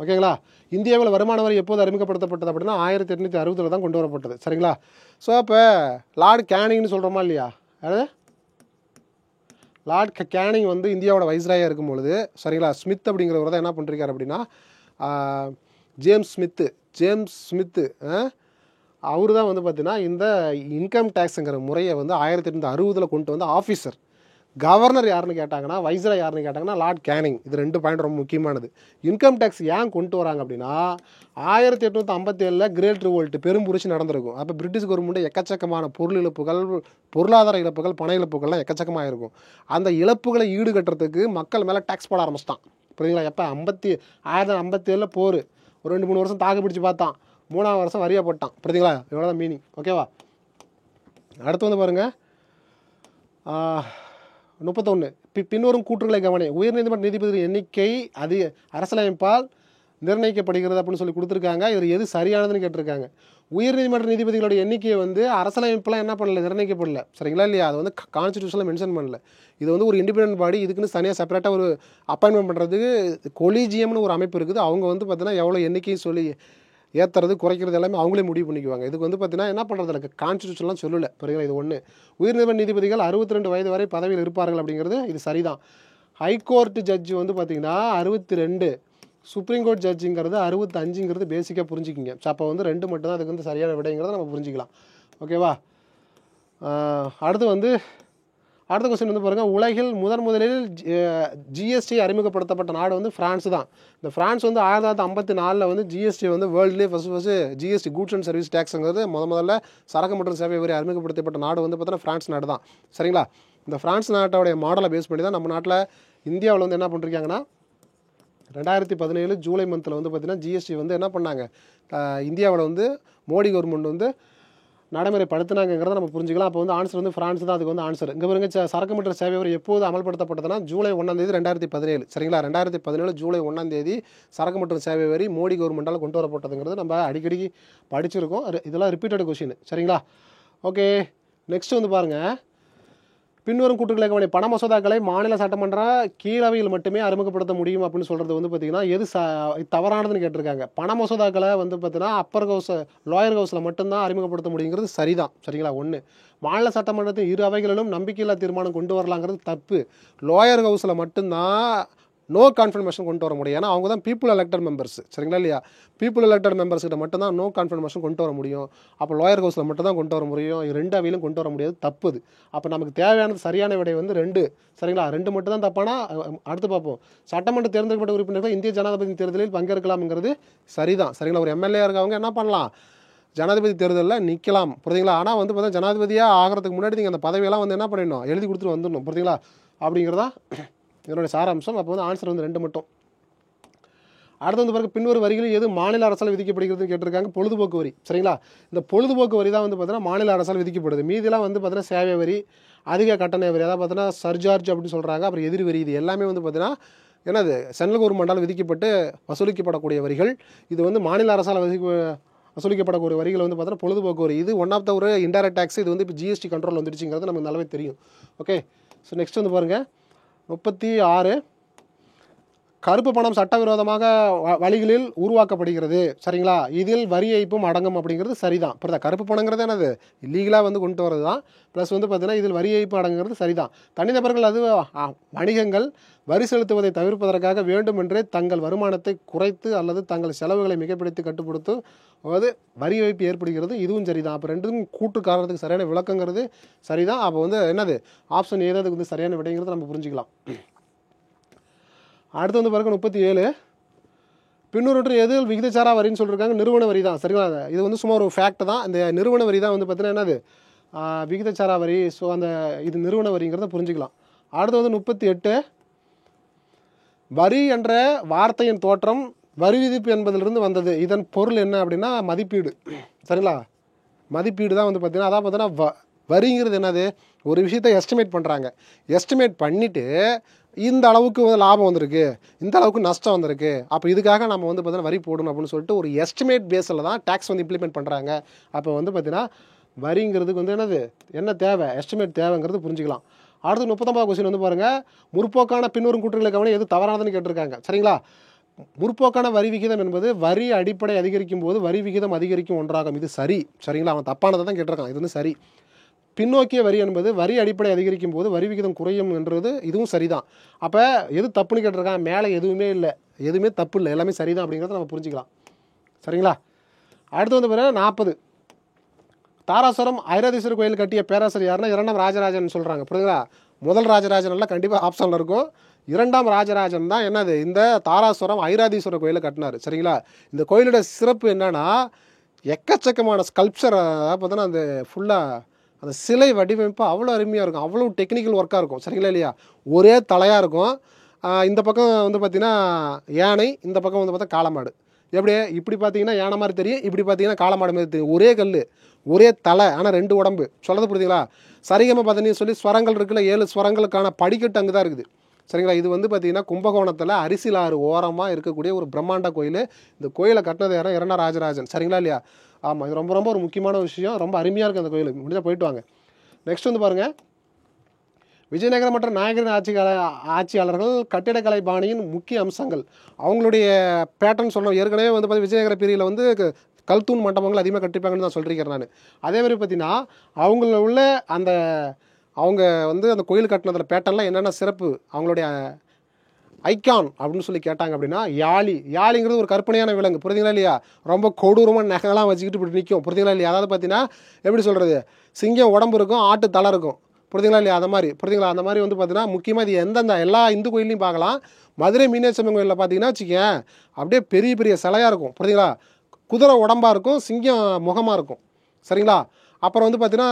ஓகேங்களா, இந்தியாவில் வருமான வரி எப்போது அறிமுகப்படுத்தப்பட்டது அப்படின்னா 1860 தான் கொண்டு வரப்பட்டது. சரிங்களா, ஸோ இப்போ லார்டு கேனிங்னு சொல்கிறோமா இல்லையா, அது லார்ட் கேனிங் வந்து இந்தியாவோட வைஸ்ராயாக இருக்கும் பொழுது சரிங்களா, ஸ்மித் அப்படிங்கிறவர் தான் என்ன பண்ணிருக்காரு அப்படின்னா, ஜேம்ஸ் ஸ்மித்து அவர் தான் வந்து பார்த்தீங்கன்னா இந்த இன்கம் டேக்ஸுங்கிற முறையை வந்து 1860 கொண்டு வந்து ஆஃபீஸர். கவர்னர் யாருன்னு கேட்டாங்கன்னா, வைஸ்ராய் யாருன்னு கேட்டாங்கன்னா லார்ட் கேனிங். இது 2 பாயிண்ட் ரொம்ப முக்கியமானது. இன்கம் டேக்ஸ் ஏன் கொண்டு வராங்க அப்படின்னா, 1857 கிரேட் ரிவோல்ட் பெரும் புரட்சி நடந்திருக்கும். அப்போ பிரிட்டிஷ் கவர்மெண்ட் எக்கச்சக்கமான பொருள் இழப்புகள், பொருளாதார இழப்புகள், பண இழப்புகள்லாம் எக்கச்சக்கமாக இருக்கும். அந்த இழப்புகளை ஈடுகட்டுறதுக்கு மக்கள் மேலே டேக்ஸ் போட ஆரம்பிச்சிட்டான். புரியுதுங்களா? எப்போ 1857 போர், ஒரு 2-3 வருஷம் தாக்கு பிடிச்சி பார்த்தான், 3ஆவது வருஷம் வரியாக போட்டான். புரியுதுங்களா? இவ்வளோ தான் மீனிங். ஓகேவா? அடுத்து வந்து பாருங்கள் 31 பின்வரும் கூற்றுகளை கவனி. உயர்நீதிமன்ற நீதிபதிகளின் எண்ணிக்கை அரசியலமைப்பால் நிர்ணயிக்கப்படுகிறது அப்படின்னு சொல்லி கொடுத்துருக்காங்க. இதில் எது சரியானதுன்னு கேட்டிருக்காங்க. உயர்நீதிமன்ற நீதிபதிகளோட எண்ணிக்கையை வந்து அரசியலமைப்பெலாம் என்ன பண்ணல, நிர்ணயிக்கப்படல. சரிங்களா இல்லையா? அது வந்து கான்ஸ்டியூஷனில் மென்ஷன் பண்ணல. இது வந்து ஒரு இண்டிபெண்டன்ட் பாடி, இதுக்குன்னு தனியாக செப்பரேட்டாக ஒரு அப்பாயின்மெண்ட் பண்ணுறதுக்கு கொலீஜியம்னு ஒரு அமைப்பு இருக்குது. அவங்க வந்து பார்த்தீங்கன்னா எவ்வளோ எண்ணிக்கையும் சொல்லி ஏற்றுறது குறைக்கிறது எல்லாமே அவங்களே முடிவு பண்ணிக்குவாங்க. இதுக்கு வந்து பார்த்தீங்கன்னா என்ன பண்ணுறது, எனக்கு கான்ஸ்டியூஷன்லாம் சொல்லலை. புரியுங்களா? இது ஒன்று. உயர்நீதிமன்ற நீதிபதிகள் 62 வயது வரை பதவியில் இருப்பார்கள் அப்படிங்கிறது இது சரிதான். ஹைகோர்ட் ஜட்ஜு வந்து பார்த்தீங்கன்னா 62, சுப்ரீம் கோர்ட் ஜட்ஜுங்கிறது 65ங்கிறது பேசிக்காக புரிஞ்சுக்கிங்க. அப்போ வந்து 2 மட்டும்தான் அதுக்கு வந்து சரியான விடைங்கிறத நம்ம புரிஞ்சிக்கலாம். ஓகேவா? அடுத்த கொஸ்டின் வந்து பாருங்கள், உலகில் முதலில் ஜிஎஸ்டி அறிமுகப்படுத்தப்பட்ட நாடு வந்து ஃப்ரான்ஸ் தான். இந்த ஃப்ரான்ஸ் வந்து 1954 வந்து ஜிஎஸ்டி வந்து வேர்ல்ட்லேயே first GST goods and service டேக்ஸுங்கிறது முதல்ல சரக்கு மற்றும் சேவை வரி அறிமுகப்படுத்தப்பட்ட நாடு வந்து பார்த்தீங்கன்னா ஃப்ரான்ஸ் நாடு தான். சரிங்களா? இந்த ஃப்ரான்ஸ் நாட்டோடைய மாடலை பேஸ் பண்ணி தான் நம்ம நாட்டில் இந்தியாவில் வந்து என்ன பண்ணிருக்காங்கன்னா 2017 ஜூலை மந்தில் வந்து பார்த்தீங்கன்னா ஜிஎஸ்டி வந்து என்ன பண்ணாங்க, இந்தியாவில் வந்து மோடி கவர்மெண்ட் வந்து நடைமுறைப்படுத்தினாங்கிறத நம்ம புரிஞ்சுக்கலாம். அப்போ வந்து ஆன்சர் வந்து ஃப்ரான்ஸ் தான் அதுக்கு வந்து ஆன்சர். இங்கே பாருங்க, சரக்கு மற்றும் சேவை வரி எப்போது அமல்படுத்தப்பட்டதுன்னா ஜூலை 1 2017. சரிங்களா? 2017 ஜூலை 1 சரக்கு மற்றும் சேவை வரி மோடி கவர்மெண்டால் கொண்டு வரப்பட்டதுங்கிறது நம்ம அடிக்கடி படிச்சிருக்கோம். இதெல்லாம் ரிப்பீட்டட் கொஸ்டின். சரிங்களா? ஓகே, நெக்ஸ்ட் வந்து பாருங்கள், பின்வரும் கூற்றுகளை கவனி. பண மசோதாக்களை மாநில சட்டமன்ற கீழவையில் மட்டுமே அறிமுகப்படுத்த முடியும் அப்படின்னு சொல்கிறது வந்து பார்த்தீங்கன்னா எது தவறானதுன்னு கேட்டிருக்காங்க. பண மசோதாக்களை வந்து பார்த்தீங்கன்னா அப்பர் ஹவுஸ், லோயர் ஹவுஸில் மட்டும்தான் அறிமுகப்படுத்த முடியுங்கிறது சரிதான். சரிங்களா? 1. மாநில சட்டமன்றத்தின் 2 அவைகளிலும் நம்பிக்கையில்லா தீர்மானம் கொண்டு வரலாங்கிறது தப்பு. லோயர் ஹவுஸில் மட்டும்தான் நோ கான்ஃபர்மேஷன் கொண்டு வர முடியும். ஏன்னா அவங்க தான் பீப்புள் எலெக்டட் மெம்பர்ஸ். சரிங்களா இல்லையா? பீப்புள் எலெக்டட் மெம்பர்ஸ்கிட்ட மட்டும்தான் நோ கான்ஃபர்மேஷன் கொண்டு வர முடியும். அப்போ லோயர் ஹவுஸில் மட்டும் தான் கொண்டு வர முடியும். 2 அவையிலும் கொண்டு வர முடியாது, தப்புது. அப்போ நமக்கு தேவையானது சரியான விடை வந்து 2. சரிங்களா? 2 மட்டும் தான் தப்பானா அடுத்து பார்ப்போம். சட்டமன்ற தேர்ந்தெடுக்கப்பட்ட உறுப்பினர்கள் இந்திய ஜனாதிபதி தேர்தலில் பங்கேற்கலாம்ங்கிறது சரிதான். சரிங்களா? ஒரு எம்எல்ஏ இருக்கவங்க என்ன பண்ணலாம், ஜனாதிபதி தேர்தலில் நிற்கலாம். புரியுதுங்களா? ஆனால் வந்து பார்த்தா ஜனாதிபதியாக ஆகிறதுக்கு முன்னாடி நீங்கள் அந்த பதவியெல்லாம் வந்து என்ன பண்ணிடணும், எழுதி கொடுத்துட்டு வந்துடணும். புரியுதுங்களா? அப்படிங்கிறதா இதனுடைய சாராம்சம். அப்போ வந்து ஆன்சர் வந்து 2 மட்டும். அடுத்து வந்து பிறகு பின்வரும் வரிகளில் எது மாநில அரசால் விதிக்கப்படுகிறதுன்னு கேட்டிருக்காங்க. பொழுதுபோக்கு வரி. சரிங்களா? இந்த பொழுதுபோக்கு வரி தான் வந்து பார்த்தீங்கன்னா மாநில அரசால் விதிக்கப்படுது. மீதிலாம் வந்து பார்த்தீங்கன்னா சேவை வரி, அதிக கட்டண வரி, அதாவது பார்த்தீங்கன்னா சர்ஜார்ஜ் அப்படின்னு சொல்கிறாங்க. அப்புறம் எதிர் வரி, இது எல்லாமே வந்து பார்த்தீங்கன்னா என்னது சென்ட்ரல் கவர்மெண்டால் விதிக்கப்பட்டு வசூலிக்கப்படக்கூடிய வரிகள். இது வந்து மாநில அரசால் வசூலிக்கப்படக்கூடிய வரிகள் வந்து பார்த்தீங்கன்னா பொழுதுபோக்கு வரி. இது ஒன் ஆஃப் த ஒரு இன்டைரக்ட் டேக்ஸ். இது வந்து இப்போ ஜிஎஸ்டி கண்ட்ரோல் வந்துடுச்சுங்கிறது நமக்கு நல்லாவே தெரியும். ஓகே, ஸோ நெக்ஸ்ட் வந்து பாருங்கள் 36. கருப்பு பணம் சட்டவிரோதமாக வழிகளில் உருவாக்கப்படுகிறது. சரிங்களா? இதில் வரி ஏய்ப்பும் அடங்கும் அப்படிங்கிறது சரிதான். புரியுதா? கருப்பு பணங்கிறது என்னது, இல்லீகலாக வந்து கொண்டு வரது தான். ப்ளஸ் வந்து பார்த்தீங்கன்னா இதில் வரி ஏய்ப்பு அடங்குங்கிறது சரிதான். தனிநபர்கள் அது வணிகங்கள் வரி செலுத்துவதை தவிர்ப்பதற்காக வேண்டுமென்றே தங்கள் வருமானத்தை குறைத்து அல்லது தங்கள் செலவுகளை மிகப்படுத்தி கட்டுப்படுத்தும் அதாவது வரி ஏய்ப்பு ஏற்படுகிறது. இதுவும் சரிதான். அப்போ 2க்கும் கூட்டு காரணத்துக்கு சரியான விளக்கங்கிறது சரிதான். அப்போ வந்து என்னது ஆப்ஷன் ஏதாவது வந்து சரியான விடைங்கிறத நம்ம புரிஞ்சுக்கலாம். அடுத்து வந்து பாருங்க 37. பின்னொரு எதில் விகிதச்சாரா வரின்னு சொல்லியிருக்காங்க. நிறுவன வரி தான். சரிங்களா? இது வந்து சும்மா ஒரு ஃபேக்ட் தான். இந்த நிறுவன வரி தான் வந்து பார்த்தீங்கன்னா என்னது விகிதச்சாரா வரி. ஸோ அந்த இது நிறுவன வரிங்கிறத புரிஞ்சுக்கலாம். அடுத்து வந்து 38. வரி என்ற வார்த்தையின் தோற்றம் வரி விதிப்பு என்பதிலிருந்து வந்தது. இதன் பொருள் என்ன அப்படின்னா மதிப்பீடு. சரிங்களா? மதிப்பீடு தான் வந்து பார்த்தீங்கன்னா அதான் பார்த்தீங்கன்னா வரிங்கிறது என்னது, ஒரு விஷயத்தை எஸ்டிமேட் பண்ணுறாங்க. எஸ்டிமேட் பண்ணிவிட்டு இந்த அளவுக்கு லாபம் வந்திருக்கு, இந்த அளவுக்கு நஷ்டம் வந்திருக்கு, அப்போ இதுக்காக நம்ம வந்து பார்த்தீங்கன்னா வரி போடணும் அப்படின்னு சொல்லிட்டு ஒரு எஸ்டிமேட் பேஸில் தான் டேக்ஸ் வந்து இம்ப்ளிமெண்ட் பண்ணுறாங்க. அப்போ வந்து பார்த்தீங்கன்னா வரிங்கிறதுக்கு வந்து என்னது என்ன தேவை, எஸ்டிமேட் தேவைங்கிறது புரிஞ்சுக்கலாம். அடுத்து 39 கொஸ்டின் வந்து பாருங்கள், முற்போக்கான பின்வரும் கூற்றுகளை கவனம் எது தவறானதுன்னு கேட்டிருக்காங்க. சரிங்களா? முற்போக்கான வரி விகிதம் என்பது வரி அடிப்படை அதிகரிக்கும் போது வரி விகிதம் அதிகரிக்கும் ஒன்றாகும். இது சரி. சரிங்களா? அவன் தப்பானதை தான் கேட்டிருக்கான். இது வந்து சரி. பின்னோக்கிய வரி என்பது வரி அடிப்படை அதிகரிக்கும் போது வரி விகிதம் குறையும் என்றது இதுவும் சரிதான். அப்போ எது தப்புன்னு கேட்டிருக்காங்க, மேலே எதுவுமே இல்லை, எதுவுமே தப்பு இல்லை, எல்லாமே சரிதான் அப்படிங்கிறத நம்ம புரிஞ்சுக்கலாம். சரிங்களா? அடுத்து வந்து பாருங்கள் 40. தாராசுரம் ஐராதீஸ்வரர் கோயில் கட்டிய பேராசிரியர் யாருன்னா 2ஆம் ராஜராஜன் சொல்கிறாங்க. புரியுதுங்களா? முதல் ராஜராஜன்லாம் கண்டிப்பாக ஆப்ஷனில் இருக்கும். 2ஆம் ராஜராஜன் தான் என்னது இந்த தாராசுரம் ஐராதீஸ்வரர் கோயிலை கட்டினார். சரிங்களா? இந்த கோயிலோட சிறப்பு என்னன்னா எக்கச்சக்கமான ஸ்கல்ப்சர் பார்த்தோன்னா அந்த ஃபுல்லாக அந்த சிலை வடிவமைப்பு அவ்வளோ அருமையாக இருக்கும், அவ்வளோ டெக்னிக்கல் ஒர்க்காக இருக்கும். சரிங்களா இல்லையா? ஒரே தலையாக இருக்கும். இந்த பக்கம் வந்து பார்த்திங்கன்னா யானை, இந்த பக்கம் வந்து பார்த்தா காளமாடு. எப்படி இப்படி பார்த்தீங்கன்னா யானை மாதிரி தெரியும், இப்படி பார்த்தீங்கன்னா காளமாடு மாதிரி தெரியும். ஒரே கல், ஒரே தலை, ஆனால் 2 உடம்பு. சொல்கிறது புரியுதுங்களா? சரிகம பார்த்தீங்கன்னு சொல்லி ஸ்வரங்கள் இருக்குல்ல, 7 ஸ்வரங்களுக்கான படிக்கட்டு அங்கே தான் இருக்குது. சரிங்களா? இது வந்து பார்த்திங்கன்னா கும்பகோணத்தில் அரிசிலாறு ஓரமாக இருக்கக்கூடிய ஒரு பிரம்மாண்ட கோயில். இந்த கோயிலை கட்டினது யாரும் 2ஆம் ராஜராஜன். சரிங்களா இல்லையா? ஆமாம், இது ரொம்ப ரொம்ப ஒரு முக்கியமான விஷயம். ரொம்ப அருமையாக இருக்குது அந்த கோயிலுக்கு. முடிஞ்சால் போயிட்டு வாங்க. நெக்ஸ்ட் வந்து பாருங்கள், விஜயநகரம் மற்றும் நாயகரின் ஆட்சியாளர்கள் கட்டிடக்கலை பாணியின் முக்கிய அம்சங்கள். அவங்களுடைய பேட்டர்ன் சொல்லணும். ஏற்கனவே வந்து பார்த்து விஜயநகர பீரியடில் வந்து கல்தூண் மண்டபங்கள் அதிகமாக கட்டிப்பாங்கன்னு தான் சொல்லியிருக்கிறேன் நான். அதே மாதிரி பார்த்தீங்கன்னா அவங்கள உள்ள அந்த அவங்க வந்து அந்த கோயில் கட்டினதில் பேட்டர்னில் என்னென்ன சிறப்பு, அவங்களுடைய ஐக்கான் அப்படின்னு சொல்லி கேட்டாங்க அப்படின்னா யாழிங்கிறது ஒரு கற்பனையான விலங்கு. புரியுதுங்களா இல்லையா? ரொம்ப கொடூரமாக நகைலாம் வச்சுக்கிட்டு இப்படி நிற்கும். புரியுதுங்களா இல்லையா? அதாவது பார்த்தீங்கன்னா எப்படி சொல்கிறது, சிங்கம் உடம்பு இருக்கும், ஆட்டு தலை இருக்கும். புரியுதுங்களா இல்லையா? அந்த மாதிரி புரியுதுங்களா? அந்த மாதிரி வந்து பார்த்தீங்கன்னா முக்கியமாக இது எந்தெந்த எல்லா இந்து கோயிலையும் பார்க்கலாம். மதுரை மீனாட்சி அம்மன் கோயிலில் பார்த்தீங்கன்னா வச்சுக்கேன், அப்படியே பெரிய பெரிய சிலையாக இருக்கும். புரியுதுங்களா? குதிரை உடம்பாக இருக்கும், சிங்கம் முகமாக இருக்கும். சரிங்களா? அப்புறம் வந்து பார்த்தீங்கன்னா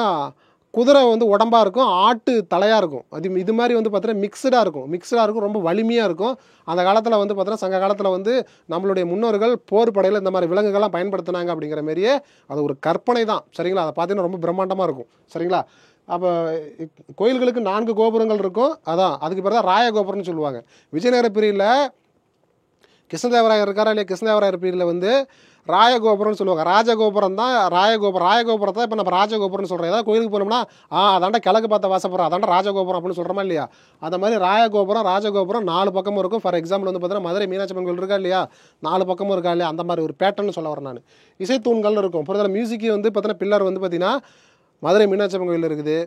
குதிரை வந்து உடம்பாக இருக்கும், ஆட்டு தலையாக இருக்கும். இது மாதிரி வந்து பார்த்தீங்கன்னா மிக்சடாக இருக்கும், ரொம்ப வலிமையாக இருக்கும். அந்த காலத்தில் வந்து பார்த்தீங்கன்னா சங்க காலத்தில் வந்து நம்மளுடைய முன்னோர்கள் போர் படையில் இந்த மாதிரி விலங்குகள்லாம் பயன்படுத்தினாங்க அப்படிங்கிற மாதிரியே அது ஒரு கற்பனை தான். சரிங்களா? அதை பார்த்தீங்கன்னா ரொம்ப பிரம்மாண்டமாக இருக்கும். சரிங்களா? அப்போ கோயில்களுக்கு 4 கோபுரங்கள் இருக்கும். அதான் அதுக்கு பிறகு தான் ராயகோபுரம்னு சொல்லுவாங்க. விஜயநகர பீரியடில் கிருஷ்ணதேவராயர் இருக்காரா இல்லையா? கிருஷ்ணதேவராயர் பீரியடில் வந்து ராயகோபுரம்னு சொல்லுவாங்க. ராஜகோபுரம் தான் ராயகோபுரத்தை இப்போ நம்ம ராஜகோபுரம்னு சொல்கிறோம். ஏதாவது கோயிலுக்கு போனோம்னா அதாண்ட கிழக்கு பார்த்த வாசப்புறம், அதாண்ட ராஜகோபுரம் அப்படின்னு சொல்கிறோமா இல்லையா? அந்த மாதிரி ராஜகோபுரம் 4 பக்கமும் இருக்கும். ஃபார் எக்ஸாம்பிள் வந்து பார்த்தீங்கன்னா மதுரை மீனாட்சி அம்மன் கோயில் இருக்கா இல்லையா, 4 பக்கமும் இருக்கா இல்லையா? அந்த மாதிரி ஒரு பேட்டர்னு சொல்ல வரேன் நான். இசைத்தூண்கள்னு இருக்கும். புரியுதுல? மியூசிக்கு வந்து பார்த்தீங்கன்னா பில்லர் வந்து பார்த்தீங்கன்னா மதுரை மீனாட்சி அம்மன் கோயில் இருக்குது.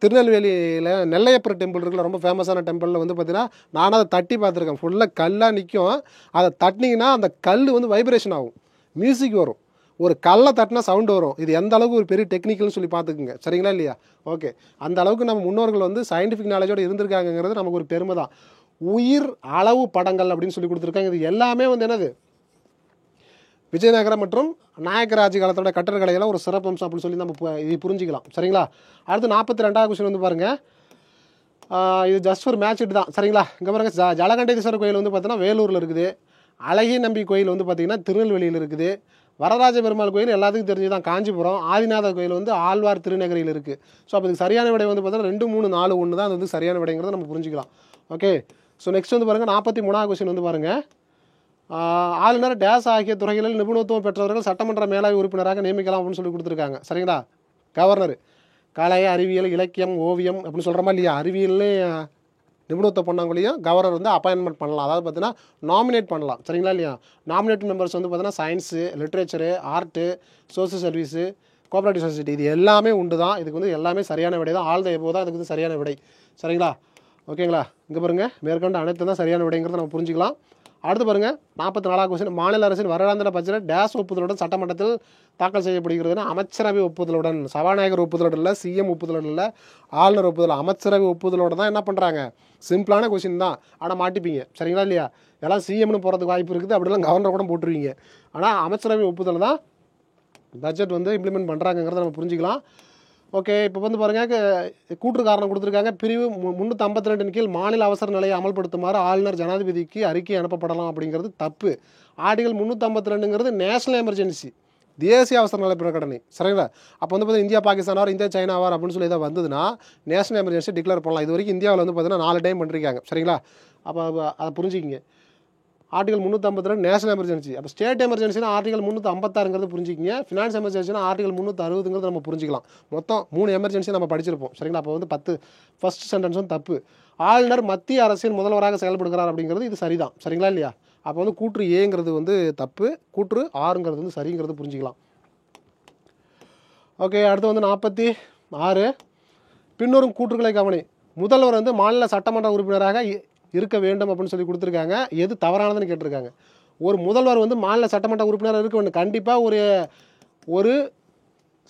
திருநெல்வேலியில் நெல்லையப்பர் டெம்பிள் இருக்குல்ல, ரொம்ப ஃபேமஸான டெம்பிளில் வந்து பார்த்தீங்கன்னா நானும் அதை தட்டி பார்த்துருக்கேன். ஃபுல்லாக கல்லாக நிற்கும். அதை தட்டினீங்கன்னா அந்த கல் வந்து வைப்ரேஷன் ஆகும், மியூசிக் வரும். ஒரு கல்லை தட்டினா சவுண்டு வரும். இது எந்த அளவுக்கு ஒரு பெரிய டெக்னிக்கல்னு சொல்லி பார்த்துக்குங்க. சரிங்களா இல்லையா? ஓகே, அந்த அளவுக்கு நம்ம முன்னோர்கள் வந்து சயின்டிஃபிக் நாலேஜோடு இருந்திருக்காங்கிறது நமக்கு ஒரு பெருமை தான். உயிர் அளவு படங்கள் அப்படின்னு சொல்லி கொடுத்துருக்காங்க. இது எல்லாமே வந்து என்னது, விஜயநகரம் மற்றும் நாயக்கர் ஆட்சி காலத்தோட கட்டடக்கலையில் ஒரு சிறப்பம்சம் அப்படின்னு சொல்லி நம்ம இது புரிஞ்சிக்கலாம். சரிங்களா? அடுத்து 42வது கொஸ்டின் வந்து பாருங்கள். இது ஜஸ்ட் ஒரு மேட்ச் தான். சரிங்களா? இங்கே பாருங்கள், ஜலகண்டேஸ்வரர் கோயில் வந்து பார்த்தீங்கன்னா வேலூரில் இருக்குது. அழகிய நம்பி கோயில் வந்து பார்த்திங்கன்னா திருநெல்வேலியில் இருக்குது. வரராஜ பெருமாள் கோயில் எல்லாத்துக்கும் தெரிஞ்சு தான் காஞ்சிபுரம். ஆதிநாத கோயில் வந்து ஆழ்வார் திருநகரியில் இருக்குது. ஸோ அப்போ இதுக்கு சரியான விடை வந்து பார்த்தீங்கன்னா 2, 3, 4, 1 தான் அது வந்து சரியான விடைங்கிறத நம்ம புரிஞ்சிக்கலாம். ஓகே, ஸோ நெக்ஸ்ட் வந்து பாருங்கள் 43வது கொஸ்டின் வந்து பாருங்கள். ஆளுநர் டேஸ் ஆகிய துறைகளில் நிபுணத்துவம் பெற்றவர்கள் சட்டமன்ற மேலாய்வு உறுப்பினராக நியமிக்கலாம் அப்படின்னு சொல்லி கொடுத்துருக்காங்க. சரிங்களா? கவர்னர் கலை, அறிவியல், இலக்கியம், ஓவியம் அப்படின்னு சொல்கிறோமா இல்லையா? அறிவியல்லே நிபுணத்துவம் பண்ணவங்களையும் கவர்னர் வந்து அப்பாயின்மெண்ட் பண்ணலாம். அதாவது பார்த்தீங்கன்னா நாமினேட் பண்ணலாம். சரிங்களா இல்லையா? நாமினேட் மெம்பர்ஸ் வந்து பார்த்தீங்கன்னா science, literature, art, social service, cooperative society, இது எல்லாமே உண்டு தான். இதுக்கு வந்து எல்லாமே சரியான விடை தான். ஆல் த எபோவ் தான் இதுக்கு வந்து சரியான விடை. சரிங்களா? ஓகேங்களா? இங்கே பாருங்கள், மேற்கொண்டு அனைத்து தான் சரியான விடைங்கிறத நம்ம புரிஞ்சிக்கலாம். அடுத்து பாருங்கள் 44வது கொஸ்டின். மாநில அரசின் வருடாந்திர பட்ஜெட் டேஸ் ஒப்புதலுடன் சட்டமன்றத்தில் தாக்கல் செய்யப்படுகிறதுனா அமைச்சரவை ஒப்புதலுடன், சபாநாயகர் ஒப்புதலுடன் இல்லை, சிஎம் ஒப்புதலுடன் இல்லை, ஆளுநர் ஒப்புதல், அமைச்சரவை ஒப்புதலோடு தான் என்ன பண்ணுறாங்க. சிம்பிளான கொஸ்டின் தான், ஆனால் மாட்டிப்பீங்க. சரிங்களா இல்லையா? எல்லாம் சிஎம்னு போகிறதுக்கு வாய்ப்பு இருக்குது, அப்படிலாம் கவர்னர் கூட போட்டுருவீங்க. ஆனால் அமைச்சரவை ஒப்புதல் தான் பட்ஜெட் வந்து இம்ப்ளிமெண்ட் பண்ணுறாங்கிறத நம்ம புரிஞ்சிக்கலாம். ஓகே, இப்போ வந்து பாருங்கள், கூற்று காரணம் கொடுத்துருக்காங்க. பிரிவு 352 கீழ் மாநில அவசர நிலையை அமல்படுத்துமாறு ஆளுநர் ஜனாதிபதிக்கு அறிக்கை அனுப்பப்படலாம் அப்படிங்கிறது தப்பு. ஆர்டிகல் 352ங்கிறது நேஷனல் எமர்ஜென்சி, தேசிய அவசர நிலை பிரகடனை. சரிங்களா? அப்போ வந்து பார்த்தீங்கன்னா இந்தியா பாகிஸ்தான் வார், இந்தியா சைனா வார் அப்படின்னு சொல்லி ஏதாவது வந்ததுன்னா நேஷனல் எமர்ஜென்சி டிக்ளேர் பண்ணலாம். இது வரைக்கும் இந்தியாவில் வந்து பார்த்தீங்கன்னா 4 டைம் பண்ணிருக்காங்க. சரிங்களா? அப்போ அதை புரிஞ்சுக்கிங்க. Article 352 national emergency. அப்போ ஸ்டேட் எமர்ஜென்சினா ஆர்டிகல் 356ங்கிறது புரிஞ்சிக்கிங்க. ஃபினான்ஸ் எமர்ஜென்சினா ஆர்டிகல் 360ங்கிறது நம்ம புரிஞ்சிக்கலாம். மொத்தம் 3 எமர்ஜென்சி நம்ம படிச்சிருப்போம். சரிங்களா? அப்போ வந்து 10 ஃபர்ஸ்ட் சென்டென்ஸும் தப்பு. ஆளுநர் மத்திய அரசின் முதல்வராக செயல்படுகிறார் அப்படிங்கிறது இது சரிதான். சரிங்களா இல்லையா? அப்போ வந்து கூற்று ஏங்கிறது வந்து தப்பு, கூற்று ஆறுங்கிறது வந்து சரிங்கிறது புரிஞ்சிக்கலாம். ஓகே, அடுத்து வந்து 46. பின்வரும் கூற்றுகளை கவனி. முதல்வர் வந்து மாநில சட்டமன்ற உறுப்பினராக இருக்க வேண்டும் அப்படின்னு சொல்லி கொடுத்துருக்காங்க. எது தவறானதுன்னு கேட்டிருக்காங்க. ஒரு முதல்வர் வந்து மாநில சட்டமன்ற உறுப்பினராக இருக்க வேண்டும். கண்டிப்பாக ஒரு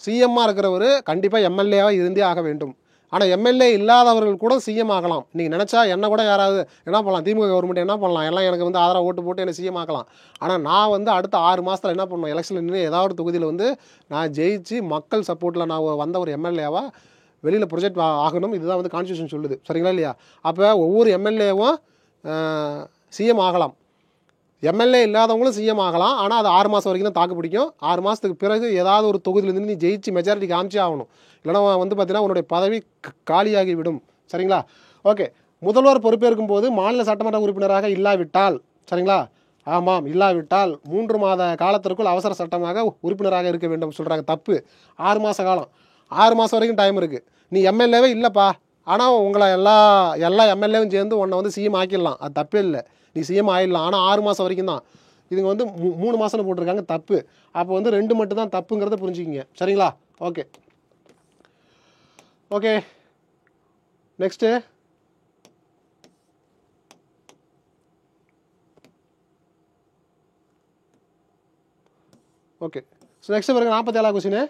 சிஎம்மாக இருக்கிறவர் கண்டிப்பாக எம்எல்ஏவாக இருந்தே ஆக வேண்டும். ஆனால் எம்எல்ஏ இல்லாதவர்கள் கூட சிஎம் ஆகலாம். நீங்கள் நினச்சா என்ன கூட யாராவது என்ன பண்ணலாம், திமுக கவர்மெண்ட் என்ன பண்ணலாம், எல்லாம் எனக்கு வந்து ஆதரவு ஓட்டு போட்டு என்னை சிஎம் ஆக்கலாம். ஆனால் நான் வந்து அடுத்த 6 மாதத்தில் என்ன பண்ணுவேன், எலெக்ஷனில் நின்று ஏதாவது தொகுதியில் வந்து நான் ஜெயிச்சு மக்கள் சப்போர்ட்டில் நான் வந்த ஒரு எம்எல்ஏவாக வெளியில் ப்ரொஜெக்ட் ஆகணும். இதுதான் வந்து கான்ஸ்டியூஷன் சொல்லுது. சரிங்களா இல்லையா? அப்போ ஒவ்வொரு எம்எல்ஏவும் சிஎம் ஆகலாம். எம்எல்ஏ இல்லாதவங்களும் சிஎம் ஆகலாம். ஆனால் அது 6 மாதம் வரைக்கும் தான் தாக்கு பிடிக்கும். 6 மாதத்துக்கு பிறகு ஏதாவது ஒரு தொகுதியிலேருந்து நீ ஜெயிச்சு மெஜாரிட்டி காமிச்சே ஆகணும். இல்லைனா வந்து பார்த்தீங்கன்னா உன்னுடைய பதவி காலியாகி விடும். சரிங்களா? ஓகே. முதல்வர் பொறுப்பேற்கும் போது மாநில சட்டமன்ற உறுப்பினராக இல்லாவிட்டால், சரிங்களா, ஆமாம், இல்லாவிட்டால் 3 மாத காலத்திற்குள் அவசர சட்டமாக உறுப்பினராக இருக்க வேண்டும் சொல்கிறாங்க. தப்பு. 6 மாத காலம், 6 மாதம் வரைக்கும் டைம் இருக்குது. நீ எம்எல்ஏவே இல்லைப்பா, ஆனால் உங்களை எல்லா எம்எல்ஏவும் சேர்ந்து உன்னை வந்து சிஎம் ஆக்கிடலாம். அது தப்பே இல்லை. நீ சிஎம் ஆகிடலாம். ஆனால் 6 மாதம் வரைக்கும் தான். இதுங்க வந்து 3 மாதம்னு போட்டிருக்காங்க. தப்பு. அப்போ வந்து 2 மட்டும் தான் தப்புங்கிறத புரிஞ்சுக்கிங்க. சரிங்களா? Okay okay next okay next பாருங்க 47 கொஸ்டின்.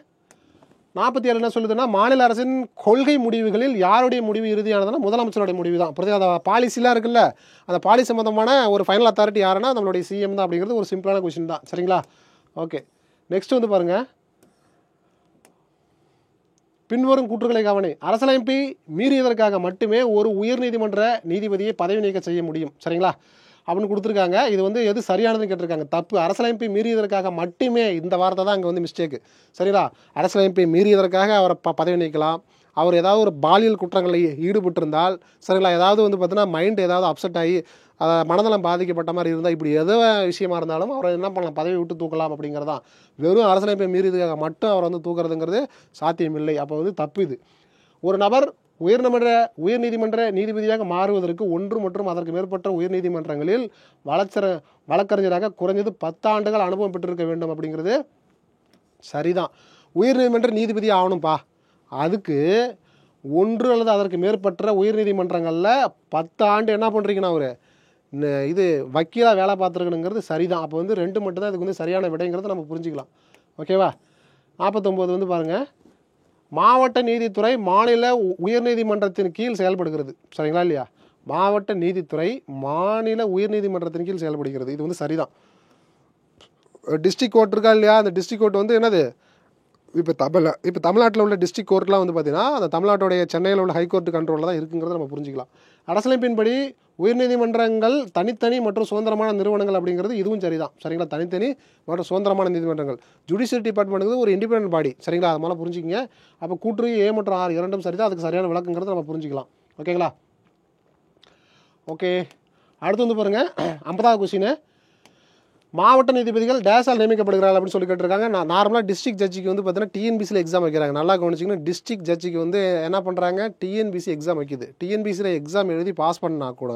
47 என்ன சொல்லுதுன்னா, மாநில அரசின் கொள்கை முடிவுகளில் யாருடைய முடிவு இறுதியானதுன்னா முதலமைச்சருடைய முடிவு தான். புரியுது? அந்த பாலிசிலாம் இருக்குல்ல, அந்த பாலிசி சம்மந்தமான ஒரு ஃபைனல் அத்தாரிட்டி யாருன்னா நம்மளுடைய சிஎம் தான். அப்படிங்கிறது ஒரு சிம்பிளான கொஸ்டின் தான். சரிங்களா? ஓகே நெக்ஸ்ட் வந்து பாருங்கள், பின்வரும் கூற்றுகளை கவனி. அரசியலமைப்பை மீறியதற்காக மட்டுமே ஒரு உயர்நீதிமன்ற நீதிபதியை பதவி நீக்கம் செய்ய முடியும். சரிங்களா? அப்படின்னு கொடுத்துருக்காங்க. இது வந்து எது சரியானதுன்னு கேட்டிருக்காங்க. தப்பு. அரசியலமைப்பை மீறியதற்காக மட்டுமே, இந்த வார்த்தை தான் அங்கே வந்து மிஸ்டேக்கு. சரிங்களா? அரசியலமைப்பை மீறியதற்காக அவரை பதவி நீக்கலாம். அவர் ஏதாவது ஒரு பாலியல் குற்றங்களில் ஈடுபட்டிருந்தால், சரிங்களா, ஏதாவது வந்து பார்த்தீங்கன்னா மைண்ட் ஏதாவது அப்செட் ஆகி மனநலம் பாதிக்கப்பட்ட மாதிரி இருந்தால், இப்படி எதோ விஷயமா இருந்தாலும் அவரை என்ன பண்ணலாம், பதவி விட்டு தூக்கலாம். அப்படிங்கிறதான். வெறும் அரசியலமைப்பை மீறியதுக்காக மட்டும் அவரை வந்து தூக்குறதுங்கிறது சாத்தியமில்லை. அப்போ வந்து தப்பு இது. ஒரு நபர் உயர்நீதிமன்ற நீதிபதியாக மாறுவதற்கு 1 மற்றும் அதற்கு மேற்பட்ட உயர்நீதிமன்றங்களில் வழக்கறிஞராக குறைஞ்சது 10 ஆண்டுகள் அனுபவம் பெற்றிருக்க வேண்டும். அப்படிங்கிறது சரிதான். உயர்நீதிமன்ற நீதிபதி ஆகணும்ப்பா. அதுக்கு 1 அல்லது அதற்கு மேற்பட்ட உயர்நீதிமன்றங்களில் 10 ஆண்டு என்ன பண்ணுறீங்கன்னா அவர் இது வக்கீலாக வேலை பார்த்துருக்கணுங்கிறது சரிதான். அப்போ வந்து 2 மட்டும் தான் இதுக்கு வந்து சரியான விடைங்கிறத நம்ம புரிஞ்சுக்கலாம். ஓகேவா? 49 வந்து பாருங்கள், மாவட்ட நீதித்துறை மாநில உயர்நீதிமன்றத்தின் கீழ் செயல்படுகிறது. சரிங்களா இல்லையா? மாவட்ட நீதித்துறை மாநில உயர்நீதிமன்றத்தின் கீழ் செயல்படுகிறது. இது வந்து சரிதான். டிஸ்ட்ரிக்ட் கோர்ட் இருக்கா இல்லையா? அந்த டிஸ்ட்ரிக்ட் கோர்ட் வந்து என்னது, இப்போ தமிழ்நாட்டில் உள்ள டிஸ்ட்ரிக்ட் கோர்ட்லாம் வந்து பார்த்தீங்கன்னா அந்த தமிழ்நாட்டுடைய சென்னையில் உள்ள ஹைகோர்ட் கண்ட்ரோலில் தான் இருக்குங்கிறத நம்ம புரிஞ்சுக்கலாம். அரசியலமைப்பின்படி உயர்நீதிமன்றங்கள் தனித்தனி மற்றும் சுதந்திரமான நிறுவனங்கள் அப்படிங்கிறது இதுவும் சரிதான். சரிங்களா? தனித்தனி மற்றும் சுதந்திரமான நீதிமன்றங்கள். ஜுடிஷியல் டிபார்ட்மெண்ட்டுங்கிறது ஒரு இண்டிபெண்டன்ட் பாடி. சரிங்களா? அது மாதிரி புரிஞ்சுக்கிங்க. அப்போ கூற்று A மற்றும் R இரண்டும் சரிதான். அதுக்கு சரியான விளக்குங்கிறத நம்ம புரிஞ்சுக்கலாம். ஓகேங்களா? ஓகே அடுத்து வந்து பாருங்கள் 50வது கொஸ்டின். மாவட்ட நீதிபதிகள் டேஸால் நியமிக்கப்படுகிறார்கள் அப்படின்னு சொல்லி கேட்டிருக்காங்க. நார்மலாக டிஸ்ட்ரிக்ட் ஜட்ஜிக்கு வந்து பார்த்தீங்கன்னா டிஎன்பிசியில் எக்ஸாம் வைக்கிறாங்க. நல்லா கவனிச்சிங்கன்னா, டிஸ்ட்ரிக்ட் ஜட்ஜிக்கு வந்து என்ன பண்ணுறாங்க, டிஎன்பிசி எக்ஸாம் வைக்குது. டிஎன்பிசியில் எக்ஸாம் எழுதி பாஸ் பண்ணால் கூட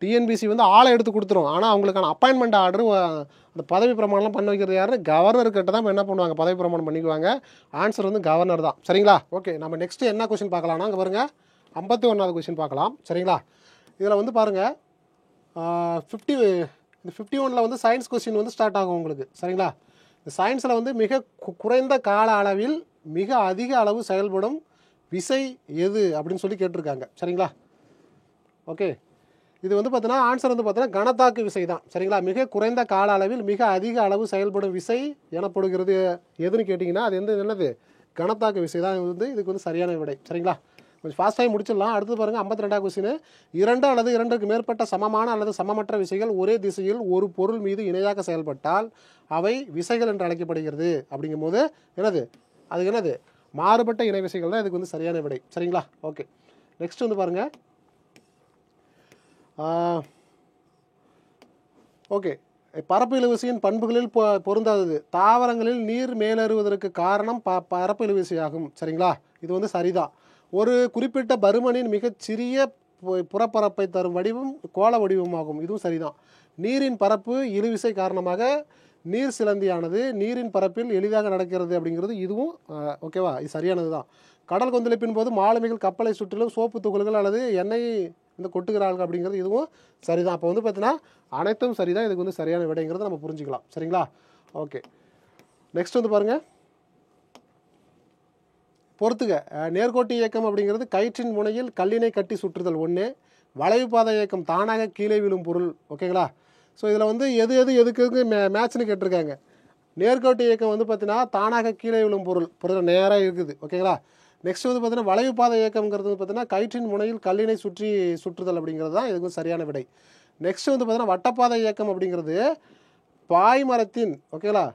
டிஎன்பிசி வந்து ஆளை எடுத்து கொடுத்துரும். ஆனால் அவங்களுக்கான அப்பாயின்மெண்ட் ஆர்டர், அந்த பதவி பிரமாணம்லாம் பண்ண வைக்கிறது யாருன்னு கவர்னர்கிட்ட தான் என்ன பண்ணுவாங்க, பதவி பிரமாணம் பண்ணிக்குவாங்க. ஆன்சர் வந்து கவர்னர் தான். சரிங்களா? ஓகே நம்ம நெக்ஸ்ட்டு என்ன கொஸ்டின் பார்க்கலாம்னா, அங்கே பாருங்கள் 51வது கொஸ்டின் பார்க்கலாம். சரிங்களா? இதில் வந்து பாருங்கள் இந்த 51 வந்து சயின்ஸ் கொஸ்டின் வந்து ஸ்டார்ட் ஆகும் உங்களுக்கு. சரிங்களா? இந்த சயின்ஸில் வந்து மிக குறைந்த கால அளவில் மிக அதிக அளவு செயல்படும் விசை எது அப்படின்னு சொல்லி கேட்டிருக்காங்க. சரிங்களா? ஓகே இது வந்து பார்த்தீங்கன்னா ஆன்சர் வந்து பார்த்தீங்கன்னா கனத்தாக்கு விசை தான். சரிங்களா? மிக குறைந்த கால அளவில் மிக அதிக அளவு செயல்படும் விசை எனப்படுகிறது எதுன்னு கேட்டிங்கன்னா அது என்னது, கனத்தாக்கு விசை தான் வந்து இதுக்கு வந்து சரியான விடை. சரிங்களா? கொஞ்சம் ஃபாஸ்ட்டாகி முடிச்சிடலாம். அடுத்து பாருங்கள் 52வது கொஸ்டின். 2 அல்லது 2க்கு மேற்பட்ட சமமான அல்லது சமமற்ற விசைகள் ஒரே திசையில் ஒரு பொருள் மீது இணையாக செயல்பட்டால் அவை விசைகள் என்று அழைக்கப்படுகிறது. அப்படிங்கும்போது அது என்னது மாறுபட்ட இணை விசைகள் தான் இதுக்கு வந்து சரியான விடை. சரிங்களா? ஓகே நெக்ஸ்ட் வந்து பாருங்கள் ஓகே பரப்பு இழுவிசையின் பண்புகளில் பொருந்தாதது. தாவரங்களில் நீர் மேலேறுவதற்கு காரணம் பரப்பு இழுவிசையாகும். சரிங்களா? இது வந்து சரிதான். ஒரு குறிப்பிட்ட பருமனின் மிகச்சிறிய புறப்பரப்பை தரும் வடிவம் கோள வடிவமாகும். இதுவும் சரிதான். நீரின் பரப்பு இழுவிசை காரணமாக நீர் சிலந்தியானது நீரின் பரப்பில் எளிதாக நடக்கிறது அப்படிங்கிறது இதுவும் ஓகேவா, இது சரியானது தான். கடல் கொந்தளிப்பின் போது மாலுமிகள் கப்பலை சுற்றிலும் சோப்பு துகள்கள் அல்லது எண்ணெய் இந்த கொட்டுகிறார்கள் அப்படிங்கிறது இதுவும் சரிதான். அப்போ வந்து பார்த்தீங்கன்னா அனைத்தும் சரிதான். இதுக்கு வந்து சரியான விடைங்கிறத நம்ம புரிஞ்சுக்கலாம். சரிங்களா? ஓகே, நெக்ஸ்ட் வந்து பாருங்கள், பொறுத்துக. நேர்கோட்டு இயக்கம் அப்படிங்கிறது கயிற்றின் முனையில் கல்லினை கட்டி சுற்றுதல் ஒன்று. வளைவு பாதை இயக்கம் தானாக கீழே விழும் பொருள். ஓகேங்களா? ஸோ இதில் வந்து எதுக்கு மேட்ச்னு கேட்டிருக்காங்க. நேர்கோட்டு இயக்கம் வந்து பார்த்தீங்கன்னா தானாக கீழே விழும் பொருள் நேராக இருக்குது. ஓகேங்களா? நெக்ஸ்ட் வந்து பார்த்தீங்கன்னா வளைவு பாதை இயக்கம்ங்கிறது வந்து பார்த்தீங்கன்னா கயிற்றின் முனையில் கல்லினை சுற்றுதல் அப்படிங்கிறது தான் இதுக்கு சரியான விடை. நெக்ஸ்ட் வந்து பார்த்தீங்கன்னா வட்டப்பாதை இயக்கம் அப்படிங்கிறது பாய்மரத்தின், ஓகேங்களா,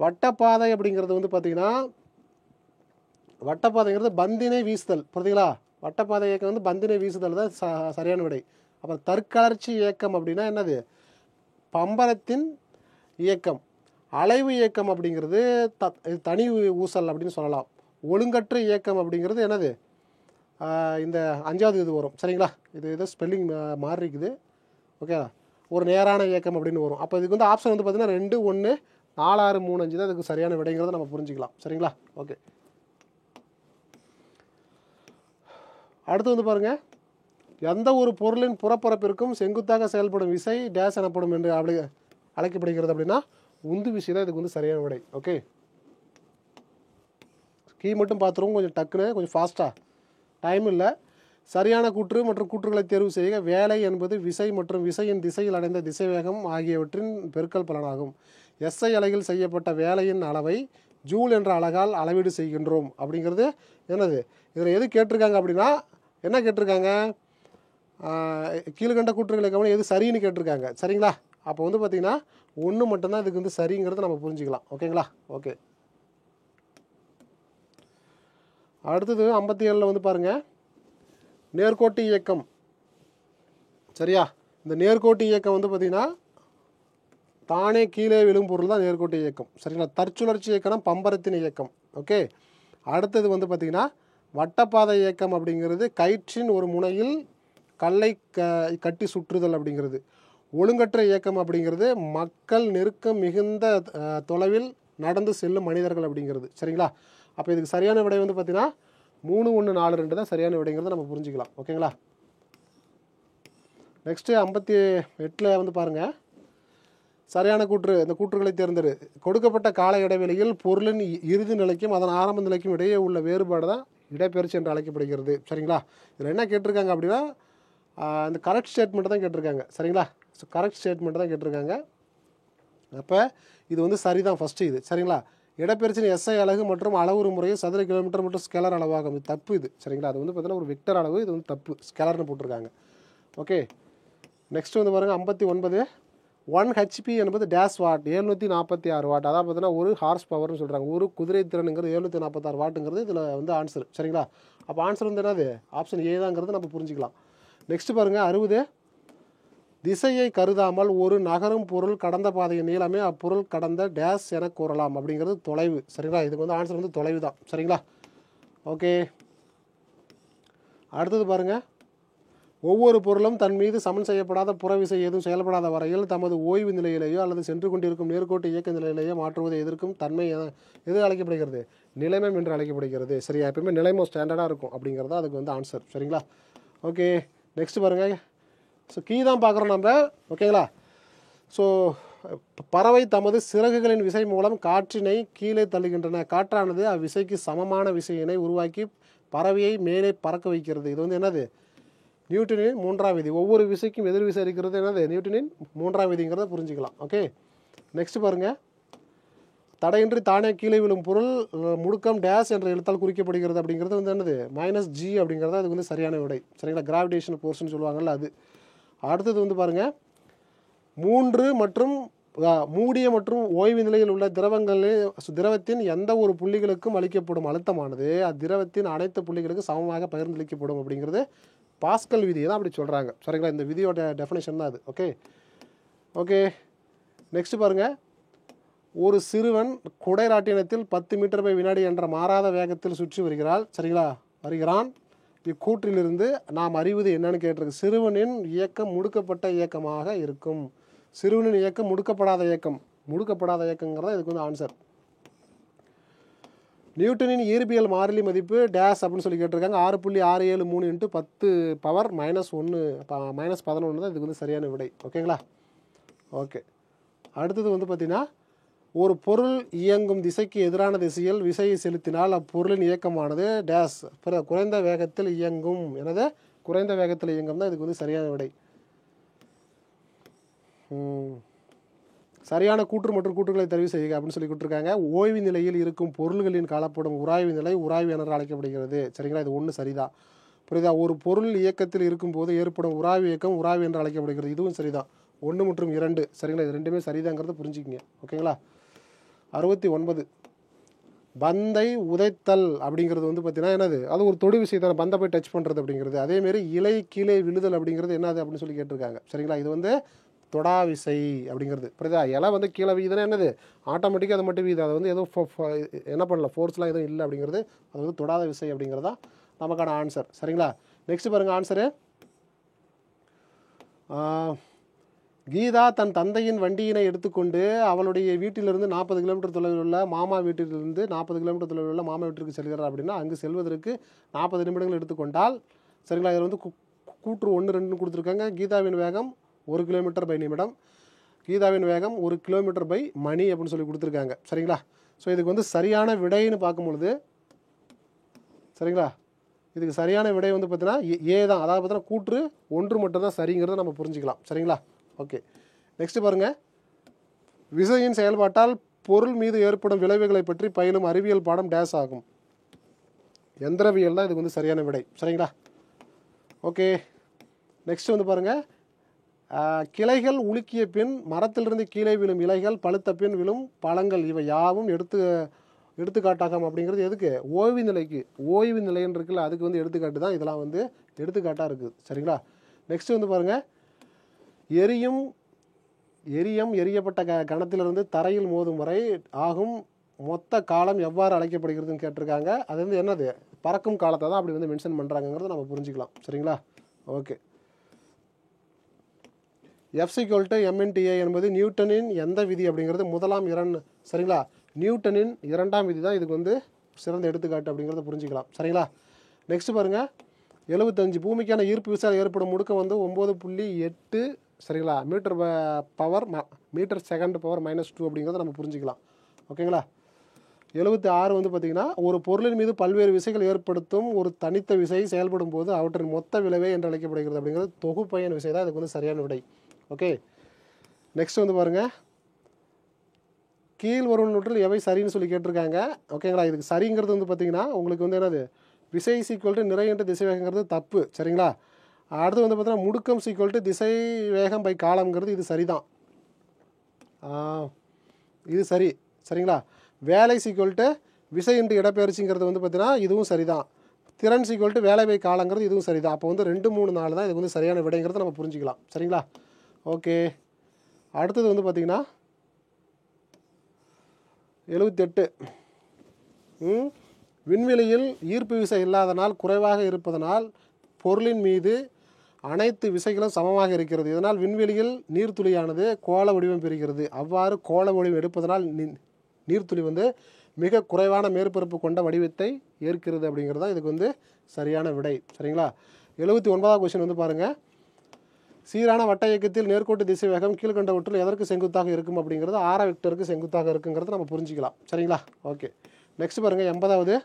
வட்டப்பாதை அப்படிங்கிறது வந்து பார்த்தீங்கன்னா வட்டப்பாதைங்கிறது பந்தினை வீசுதல். புரியுதுங்களா? வட்டப்பாதை இயக்கம் வந்து பந்தினை வீசுதல் தான் சரியான விடை. அப்புறம் தற்கலர்ச்சி இயக்கம் அப்படின்னா என்னது? பம்பரத்தின் இயக்கம். அலைவு இயக்கம் அப்படிங்கிறது தனி ஊசல் அப்படின்னு சொல்லலாம். ஒழுங்கற்ற இயக்கம் அப்படிங்கிறது என்னது? இந்த 5வது இது வரும். சரிங்களா? இது ஸ்பெல்லிங் மாறி இருக்குது. ஓகே, ஒரு நேரான இயக்கம் அப்படின்னு வரும். அப்போ இதுக்கு வந்து ஆப்ஷன் வந்து பார்த்தீங்கன்னா 2, 1, 4, 6, 3, 5 தான் இதுக்கு சரியான விடைங்கிறத நம்ம புரிஞ்சுக்கலாம். சரிங்களா? ஓகே, அடுத்து வந்து பாருங்கள், எந்த ஒரு பொருளின் புறப்பரப்பிற்கும் செங்குத்தாக செயல்படும் விசை டேஸ் எனப்படும் என்று அழைக்கப்படுகிறது அப்படின்னா உந்து விசை தான் இதுக்கு வந்து சரியான விடை. ஓகே, கீ மட்டும் பார்த்துருவோம், கொஞ்சம் டக்குன்னு, கொஞ்சம் ஃபாஸ்ட்டாக, டைம் இல்லை. சரியான கூற்று மற்றும் கூற்றுகளை தேர்வு செய்ய. வேலை என்பது விசை மற்றும் விசையின் திசையில் அடைந்த திசைவேகம் ஆகியவற்றின் பெருக்கல் பலனாகும். SI அலகில் செய்யப்பட்ட வேலையின் அளவை ஜூல் என்ற அலகால் அளவீடு செய்கின்றோம் அப்படிங்கிறது என்னது? இதில் எது கேட்டிருக்காங்க அப்படின்னா என்ன கேட்டிருக்காங்க? கீழ்கண்ட கூற்றுகளை கவனம் எது சரின்னு கேட்டிருக்காங்க. சரிங்களா? அப்போ வந்து பார்த்திங்கன்னா 1 மட்டும்தான் இதுக்கு வந்து சரிங்கிறத நம்ம புரிஞ்சுக்கலாம். ஓகேங்களா? ஓகே, அடுத்தது 57ல் வந்து பாருங்கள், நேர்கோட்டு இயக்கம். சரியா? இந்த நேர்கோட்டு இயக்கம் வந்து பார்த்திங்கன்னா தானே கீழே விழும் பொருள் தான் நேர்கோட்டு இயக்கம். சரிங்களா? தற்சுழற்சி இயக்கம் பம்பரத்தின் இயக்கம். ஓகே, அடுத்தது வந்து பார்த்திங்கன்னா வட்டப்பாதை இயக்கம் அப்படிங்கிறது கயிற்றின் ஒரு முனையில் கல்லை கட்டி சுற்றுதல் அப்படிங்கிறது. ஒழுங்கற்ற இயக்கம் அப்படிங்கிறது மக்கள் நெருக்கம் மிகுந்த தொலைவில் நடந்து செல்லும் மனிதர்கள் அப்படிங்கிறது. சரிங்களா? அப்போ இதுக்கு சரியான விடை வந்து பார்த்திங்கன்னா 3, 1, 4, 2 தான் சரியான விடைங்கிறத நம்ம புரிஞ்சுக்கலாம். ஓகேங்களா? நெக்ஸ்ட்டு 58ல் வந்து பாருங்கள், சரியான கூற்று. இந்த கூற்றுகளை தேர்ந்தெடு. கொடுக்கப்பட்ட கால இடைவெளியில் பொருளின் இறுதி நிலைக்கும் அதன் ஆரம்ப நிலைக்கும் இடையே உள்ள வேறுபாடு தான் இடப்பெயர்ச்சி என்று அழைக்கப்படுகிறது. சரிங்களா? இதில் என்ன கேட்டிருக்காங்க அப்படின்னா இந்த கரெக்ட் ஸ்டேட்மெண்ட் தான் கேட்டிருக்காங்க. சரிங்களா? ஸோ கரெக்ட் ஸ்டேட்மெண்ட் தான் கேட்டிருக்காங்க. அப்போ இது வந்து சரிதான் ஃபஸ்ட்டு இது. சரிங்களா? இடப்பெயர்ச்சியின் SI அலகு மற்றும் அளவுரு முறையை சதுர கிலோமீட்டர் மற்றும் ஸ்கேலர் அளவாகும். இது தப்பு இது. சரிங்களா? அது வந்து பார்த்தீங்கன்னா ஒரு வெக்டர் அளவு, இது வந்து தப்பு, ஸ்கேலர்னு போட்டிருக்காங்க. ஓகே, நெக்ஸ்ட் வந்து பாருங்கள் 59. 1 HP என்பது டேஸ் வாட், 746 வாட். அதாவது பார்த்தீங்கன்னா ஒரு ஹார்ஸ் பவர்னு சொல்கிறாங்க. ஒரு குதிரை திறனுங்கிறது 746 வாட்டுங்கிறது இதில் வந்து ஆன்சர். சரிங்களா? அப்போ ஆன்சர் வந்து என்னது? ஆப்ஷன் ஏ தாங்கிறது நம்ம புரிஞ்சுக்கலாம். நெக்ஸ்ட் பாருங்கள் 60. திசையை கருதாமல் ஒரு நகரும் பொருள் கடந்த பாதையின் நீளமே அப்பொருள் கடந்த டேஸ் என கூறலாம் அப்படிங்கிறது தொலைவு. சரிங்களா? இதுக்கு வந்து ஆன்சர் வந்து தொலைவு தான். சரிங்களா? ஓகே, அடுத்தது பாருங்கள், ஒவ்வொரு பொருளும் தன் மீது சமன் செய்யப்படாத புறவிசை எதுவும் செயல்படாத வரையில் தமது ஓய்வு நிலையிலேயோ அல்லது சென்று கொண்டிருக்கும் நேர்கோட்டு இயக்க நிலையிலேயோ மாற்றுவதை எதிர்க்கும் தன்மை எது அழைக்கப்படுகிறது? நிலைமம் என்று அழைக்கப்படுகிறது. சரியா? எப்பவுமே நிலைமம் ஸ்டாண்டர்டாக இருக்கும் அப்படிங்கிறது அதுக்கு வந்து ஆன்சர். சரிங்களா? ஓகே, நெக்ஸ்ட் பாருங்கள். ஸோ கீ தான் பார்க்குறோம் நம்ம. ஓகேங்களா? ஸோ பறவை தமது சிறகுகளின் விசை மூலம் காற்றினை கீழே தள்ளுகின்றன. காற்றானது அவ்விசைக்கு சமமான விசையினை உருவாக்கி பறவையை மேலே பறக்க வைக்கிறது. இது வந்து என்னது? நியூட்டனின் 3ஆம் விதி. ஒவ்வொரு விசைக்கும் எதிர் விசை இருக்கிறது என்னது? நியூட்டனின் 3ஆம் விதிங்கிறத புரிஞ்சுக்கலாம். ஓகே, நெக்ஸ்ட் பாருங்கள், தடையின்றி தானே கீழே விழும் பொருள் முடுக்கம் டேஸ் என்ற எழுத்தால் குறிக்கப்படுகிறது அப்படிங்கிறது வந்து என்னது? -G அப்படிங்கிறது அதுக்கு வந்து சரியான விடை. சரிங்களா? கிராவிடேஷன் ஃபோர்ஸ்னு சொல்லுவாங்கள்ல அது. அடுத்தது வந்து பாருங்கள், 3 மற்றும் மூடிய மற்றும் ஓய்வு நிலையில் உள்ள திரவத்தின் எந்த ஒரு புள்ளிகளுக்கும் அளிக்கப்படும் அழுத்தமானது அத்திரவத்தின் அனைத்து புள்ளிகளுக்கும் சமமாக பகிர்ந்தளிக்கப்படும் அப்படிங்கிறது பாஸ்கல் விதியை தான் அப்படி சொல்கிறாங்க. சரிங்களா? இந்த விதியோட டெஃபினேஷன் தான் அது. ஓகே, ஓகே, நெக்ஸ்ட் பாருங்கள், ஒரு சிறுவன் குடைராட்டினத்தில் 10 மீட்டர் பை வினாடி என்ற மாறாத வேகத்தில் சுற்றி வருகிறான். இக்கூற்றிலிருந்து நாம் அறிவது என்னன்னு கேட்டிருக்கு. சிறுவனின் இயக்கம் முடுக்கப்பட்ட இயக்கமாக இருக்கும். சிறுவனின் இயக்கம் முடுக்கப்படாத இயக்கங்கிறத இதுக்கு வந்து ஆன்சர். நியூட்டனின் இயற்பியல் மாறிலி மதிப்பு டேஸ் அப்படின்னு சொல்லி கேட்டிருக்காங்க. 6.673 × 10 பவர் -1 -11 தான் இதுக்கு வந்து சரியான விடை. ஓகேங்களா? ஓகே. அடுத்தது வந்து பார்த்திங்கன்னா, ஒரு பொருள் இயங்கும் திசைக்கு எதிரான திசையில் விசையை செலுத்தினால் அப்பொருளின் இயக்கமானது டேஸ் குறைந்த வேகத்தில் இயங்கும். எனது குறைந்த வேகத்தில் இயங்கும் தான் இதுக்கு வந்து சரியான விடை. சரியான கூற்று மற்றும் கூற்றுகளை தெரிவு செய்க அப்படின்னு சொல்லி கொடுத்துருக்காங்க. ஓய்வு நிலையில் இருக்கும் பொருள்களின் காணப்படும் உராய்வு நிலை உராய்வு என அழைக்கப்படுகிறது. சரிங்களா? இது ஒன்று சரிதான். புரியுதா? ஒரு பொருள் இயக்கத்தில் இருக்கும்போது ஏற்படும் உராய்வு இயக்கம் உராய்வு என்று அழைக்கப்படுகிறது. இதுவும் சரிதான். 1 மற்றும் 2 சரிங்களா? இது ரெண்டுமே சரிதாங்கிறத புரிஞ்சுக்கிங்க. ஓகேங்களா? 69 பந்தை உதைத்தல் அப்படிங்கிறது வந்து பார்த்தீங்கன்னா என்னது? அது ஒரு தொடு விஷயத்தை பந்தை போய் டச் பண்ணுறது அப்படிங்கிறது. அதேமாரி இலை கீழே விழுதல் அப்படிங்கிறது என்னது அப்படின்னு சொல்லி கேட்டிருக்காங்க. சரிங்களா? இது வந்து தொடா விசை அப்படிங்கிறது. புரியுதா? இலை வந்து கீழே வீதுன்னா என்னது? ஆட்டோமேட்டிக்காக அது மட்டும் வீது. அது வந்து எதுவும் என்ன பண்ணல, ஃபோர்ஸ்லாம் எதுவும் இல்லை அப்படிங்கிறது. அது வந்து தொடாத விசை அப்படிங்கிறது தான் நமக்கான ஆன்சர். சரிங்களா? நெக்ஸ்ட் பாருங்கள் ஆன்சரு. கீதா தன் தந்தையின் வண்டியினை எடுத்துக்கொண்டு அவளுடைய வீட்டிலிருந்து 40 கிலோமீட்டர் தொலைவில் உள்ள மாமா வீட்டிலிருந்து 40 கிலோமீட்டர் தொலைவில் உள்ள மாமா வீட்டிற்கு செல்கிறார் அப்படின்னா அங்கு செல்வதற்கு 40 நிமிடங்கள் எடுத்துக்கொண்டால், சரிங்களா? இதில் வந்து கூற்று 1, 2 கொடுத்துருக்காங்க. கீதாவின் வேகம் 1 km/நிமிடம், கீதாவின் வேகம் 1 km/மணி அப்படின்னு சொல்லி கொடுத்துருக்காங்க. சரிங்களா? ஸோ இதுக்கு வந்து சரியான விடைன்னு பார்க்கும்பொழுது, சரிங்களா, இதுக்கு சரியான விடை வந்து பார்த்தீங்கன்னா ஏ தான். அதாவது பார்த்தீங்கன்னா கூற்று 1 மட்டும் தான் சரிங்கிறத நம்ம புரிஞ்சுக்கலாம். சரிங்களா? ஓகே. நெக்ஸ்ட் பாருங்கள். விசையின் செயல்பாட்டால் பொருள் மீது ஏற்படும் விளைவுகளை பற்றி பயிலும் அறிவியல் பாடம் டேஸ் ஆகும். எந்திரவியல் தான் இதுக்கு வந்து சரியான விடை. சரிங்களா? ஓகே. நெக்ஸ்ட் வந்து பாருங்கள். கிளைகள் உலுக்கிய பின் மரத்திலிருந்து கீழே விழும் இலைகள், பழுத்த பின் விழும் பழங்கள், இவை யாவும் எடுத்துக்காட்டாகும் அப்படிங்கிறது எதுக்கு? ஓய்வு நிலைக்கு. ஓய்வு நிலைன்னு இருக்குல்ல, அதுக்கு வந்து எடுத்துக்காட்டு தான் இதெல்லாம் வந்து எடுத்துக்காட்டாக இருக்குது. சரிங்களா? நெக்ஸ்ட் வந்து பாருங்கள். எரியப்பட்ட கணத்திலிருந்து தரையில் மோதும் வரை ஆகும் மொத்த காலம் எவ்வாறு அழைக்கப்படுகிறதுன்னு கேட்டிருக்காங்க. அது வந்து என்னது? பறக்கும் காலத்தை தான் அப்படி வந்து மென்ஷன் பண்ணுறாங்கிறத நம்ம புரிஞ்சுக்கலாம். சரிங்களா? ஓகே. F=ma என்பது நியூட்டனின் எந்த விதி அப்படிங்கிறது முதலாம் சரிங்களா? நியூட்டனின் 2ஆம் விதி தான் இதுக்கு வந்து சிறந்த எடுத்துக்காட்டு அப்படிங்கிறத புரிஞ்சுக்கலாம். சரிங்களா? நெக்ஸ்ட் பாருங்கள். 75 பூமிக்கான ஈர்ப்பு விசையால் ஏற்படும் முடுக்கம் வந்து 9.8 சரிங்களா மீட்டர் செகண்ட் பவர் -2 அப்படிங்கிறத நம்ம புரிஞ்சுக்கலாம். ஓகேங்களா? 76 வந்து பார்த்திங்கன்னா, ஒரு பொருளின் மீது பல்வேறு விசைகள் ஏற்படுத்தும் ஒரு தனித்த விசை செயல்படும் போது அவற்றின் மொத்த விளைவே என்று அழைக்கப்படுகிறது அப்படிங்கிறது தொகுப்பயன் விசை தான் இதுக்கு வந்து சரியான விடை. ஓகே. நெக்ஸ்ட் வந்து பாருங்கள். கீழ் வருவனவற்றில் எவை சரின்னு சொல்லி கேட்டிருக்காங்க. ஓகேங்களா? இதுக்கு சரிங்கிறது வந்து பார்த்திங்கன்னா உங்களுக்கு வந்து என்னது? விசை = நிறை என்ற திசை வேகங்கிறது தப்பு. சரிங்களா? அடுத்து வந்து பார்த்தீங்கன்னா முடுக்கம் = திசை வேகம் பை காலம்ங்கிறது இது சரிதான். இது சரி. சரிங்களா? வேலை விசை என்று இடப்பெயர்ச்சிங்கிறது வந்து பார்த்தீங்கன்னா இதுவும் சரிதான். திறன் வேலை பை காலங்கிறது இதுவும் சரிதான். அப்போ வந்து 2, 3, 4 தான் இதுக்கு வந்து சரியான விடைங்கிறத நம்ம புரிஞ்சுக்கலாம். சரிங்களா? ஓகே. அடுத்தது வந்து பார்த்திங்கன்னா 78 விண்வெளியில் ஈர்ப்பு விசை இல்லாதனால் குறைவாக இருப்பதனால் பொருளின் மீது அனைத்து விசைகளும் சமமாக இருக்கிறது. இதனால் விண்வெளியில் நீர்த்துளியானது கோள வடிவம் பெறுகிறது. அவ்வாறு கோள வடிவம் எடுப்பதனால் நீர்த்துளி வந்து மிக குறைவான மேற்பரப்பு கொண்ட வடிவத்தை ஏற்கிறது அப்படிங்கிறது தான் இதுக்கு வந்து சரியான விடை. சரிங்களா? 79வது கொஸ்டின் வந்து பாருங்கள். சீரான வட்ட இயக்கத்தில் நேர்கோட்டு திசை வேகம் கீழ்கண்டவற்றில் எதற்கு செங்குத்தாக இருக்கும் அப்படிங்கிறது ஆர வெக்டருக்கு செங்குத்தாக இருக்குங்கிறத நம்ம புரிஞ்சிக்கலாம். சரிங்களா? ஓகே. நெக்ஸ்ட் பாருங்கள். 80வது.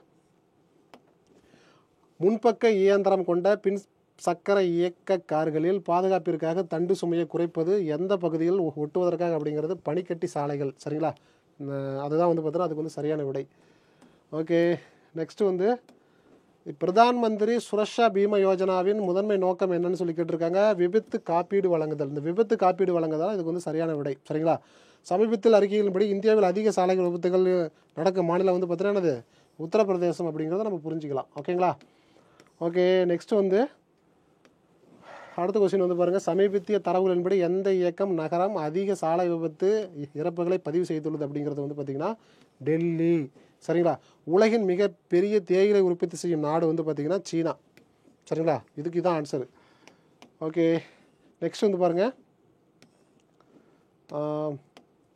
முன்பக்க இயந்திரம் கொண்ட பின் சக்கர இயக்க கார்களில் பாதுகாப்பிற்காக தண்டு சுமையை குறைப்பது எந்த பகுதியில் ஒட்டுவதற்காக அப்படிங்கிறது பனிக்கட்டி சாலைகள். சரிங்களா? அதுதான் வந்து பார்த்தீங்கன்னா அதுக்கு வந்து சரியான விடை. ஓகே. நெக்ஸ்ட் வந்து பிரதான் மந்திரி சுரக்ஷா பீமா யோஜனாவின் முதன்மை நோக்கம் என்னன்னு சொல்லி கேட்டிருக்காங்க. விபத்து காப்பீடு வழங்குதல். இந்த விபத்து காப்பீடு வழங்குதல் இதுக்கு வந்து சரியான விடை. சரிங்களா? சமீபத்தில் அறிக்கைகளின்படி இந்தியாவில் அதிக சாலைகள் விபத்துகள் நடக்கும் மாநிலம் வந்து பார்த்தீங்கன்னா என்னது? உத்தரப்பிரதேசம் அப்படிங்கிறத நம்ம புரிஞ்சுக்கலாம். ஓகேங்களா? ஓகே. நெக்ஸ்ட் வந்து அடுத்த கொஸ்டின் வந்து பாருங்கள். சமீபத்திய தரவுகளின்படி எந்த இயக்கம் நகரம் அதிக சாலை விபத்து இறப்புகளை பதிவு செய்துள்ளது அப்படிங்கிறது வந்து பார்த்திங்கன்னா டெல்லி. சரிங்களா? உலகின் மிக பெரிய தேயிலை உற்பத்தி செய்யும் நாடு வந்து பார்த்திங்கன்னா சீனா. சரிங்களா? இதுக்கு இதான் ஆன்சரு. ஓகே. நெக்ஸ்ட் வந்து பாருங்கள்.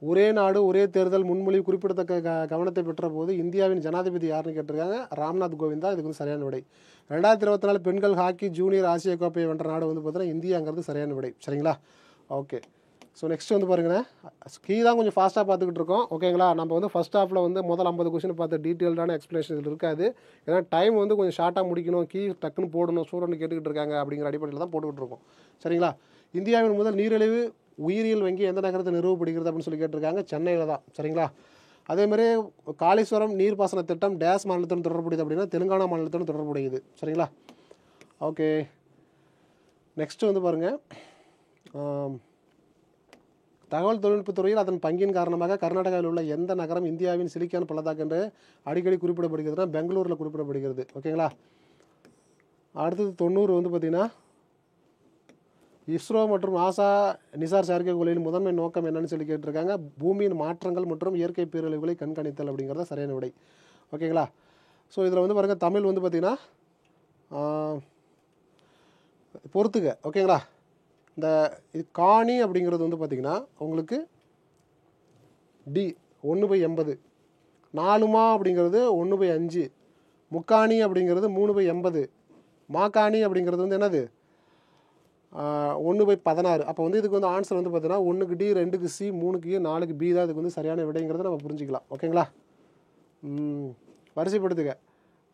ஒரே நாடு ஒரே தேர்தல் முன்மொழிவு குறிப்பிடத்தக்க கவனத்தை பெற்ற போது இந்தியாவின் ஜனாதிபதி யாருன்னு கேட்டிருக்காங்க. ராம்நாத் கோவிந்த் தான் இதுக்கு வந்து சரியான விடை. 2024 பெண்கள் ஹாக்கி ஜூனியர் ஆசிய கோப்பையை வென்ற நாடு வந்து பார்த்தீங்கன்னா இந்தியாங்கிறது சரியான விடை. சரிங்களா? ஓகே. ஸோ நெக்ஸ்ட் வந்து பாருங்கண்ணே, கீ தான் கொஞ்சம் ஃபாஸ்ட்டாக பார்த்துக்கிட்டு இருக்கோம். ஓகேங்களா? நம்ம வந்து ஃபஸ்ட் ஹாஃபில் வந்து முதல் 50 கொஸ்டின் பார்த்து டீட்டெயில்டான எக்ஸ்ப்ளனேஷன் இதில் இருக்காது. ஏன்னா டைம் வந்து கொஞ்சம் ஷார்ட்டாக முடிக்கணும், கீ டக்குன்னு போடணும், ஸ்டூடெண்ட் கேட்டுக்கிட்டு இருக்காங்க அப்படிங்கிற அடிப்படையில் தான் போட்டுக்கிட்டு இருக்கோம். சரிங்களா? இந்தியாவின் முதல் நீரிழிவு உயிரியல் வங்கி எந்த நகரத்தில் நிறுவப்படுகிறது அப்படின்னு சொல்லி கேட்டிருக்காங்க. சென்னையில் தான். சரிங்களா? அதேமாதிரி காளீஸ்வரம் நீர்ப்பாசன திட்டம் டேஸ் மாநிலத்துடன் தொடர்புடையது அப்படின்னா தெலுங்கானா மாநிலத்துடன் தொடர்புடையது. சரிங்களா? ஓகே. நெக்ஸ்ட்டு வந்து பாருங்கள், தகவல் தொழில்நுட்பத்துறையில் அதன் பங்கின் காரணமாக கர்நாடகாவில் உள்ள எந்த நகரம் இந்தியாவின் சிலிக்கான் பள்ளத்தாக்கு என்று அடிக்கடி குறிப்பிடப்படுகிறதுனா பெங்களூரில் குறிப்பிடப்படுகிறது. ஓகேங்களா? அடுத்தது 90 வந்து பார்த்திங்கன்னா, இஸ்ரோ மற்றும் நாசா நிசார் செயற்கைக்கோளின் முதன்மை நோக்கம் என்னன்னு சொல்லி கேட்டிருக்காங்க. பூமியின் மாற்றங்கள் மற்றும் இயற்கை பேரழிவுகளை கண்காணித்தல் அப்படிங்கிறத சரியான விடை. ஓகேங்களா? ஸோ இதில் வந்து பாருங்கள், தமிழ் வந்து பார்த்திங்கன்னா பொறுத்துக்க. ஓகேங்களா? இந்த காணி அப்படிங்கிறது வந்து பார்த்திங்கன்னா உங்களுக்கு டி 1/80, 4மா அப்படிங்கிறது 1/5, முக்காணி அப்படிங்கிறது 3/80, மாக்காணி அப்படிங்கிறது வந்து என்னது 1/16. அப்போ வந்து இதுக்கு வந்து ஆன்சர் வந்து பார்த்தீங்கன்னா 1க்கு டி, 2க்கு சி, 3க்கு ஏ, 4க்கு பி தான் இதுக்கு வந்து சரியான விடைங்கிறத நம்ம புரிஞ்சிக்கலாம். ஓகேங்களா?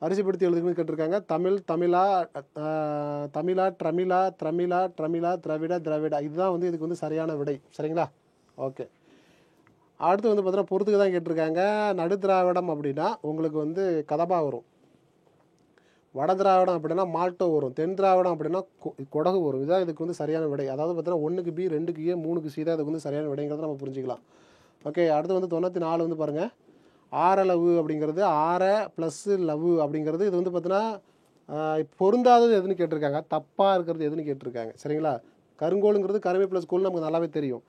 வரிசைப்படுத்தி எழுதுன்னு கேட்டிருக்காங்க. தமிழ், தமிழா, ட்ரமிழா, திராவிட, திராவிடா, இதுதான் வந்து இதுக்கு வந்து சரியான விடை. சரிங்களா? ஓகே. அடுத்து வந்து பார்த்தீங்கன்னா பொறுத்துக்கு தான் கேட்டிருக்காங்க. நடுத்திராவிடம் அப்படின்னா உங்களுக்கு வந்து கதபா வரும், வட திராவிடம் அப்படின்னா மால்டோ வரும், தென் திராவிடம் அப்படின்னா கொடகு வரும். இதுதான் இதுக்கு வந்து சரியான விடை. அதாவது பார்த்தீங்கன்னா 1க்கு பி, 2க்கு ஏ, 3க்கு சி தான் இதுக்கு வந்து சரியான விடைங்கிறத நம்ம புரிஞ்சிக்கலாம். ஓகே. அடுத்து வந்து 94 வந்து பாருங்கள், ஆரளவு அப்படிங்கிறது ஆர ப்ளஸ்ஸு லவ் அப்படிங்கிறது இது வந்து பார்த்தீங்கன்னா பொருந்தாதது எதுன்னு கேட்டிருக்காங்க, தப்பாக இருக்கிறது எதுன்னு கேட்டிருக்காங்க. சரிங்களா? கருங்கோளுங்கிறது கருமை ப்ளஸ் கோல் நமக்கு நல்லாவே தெரியும்.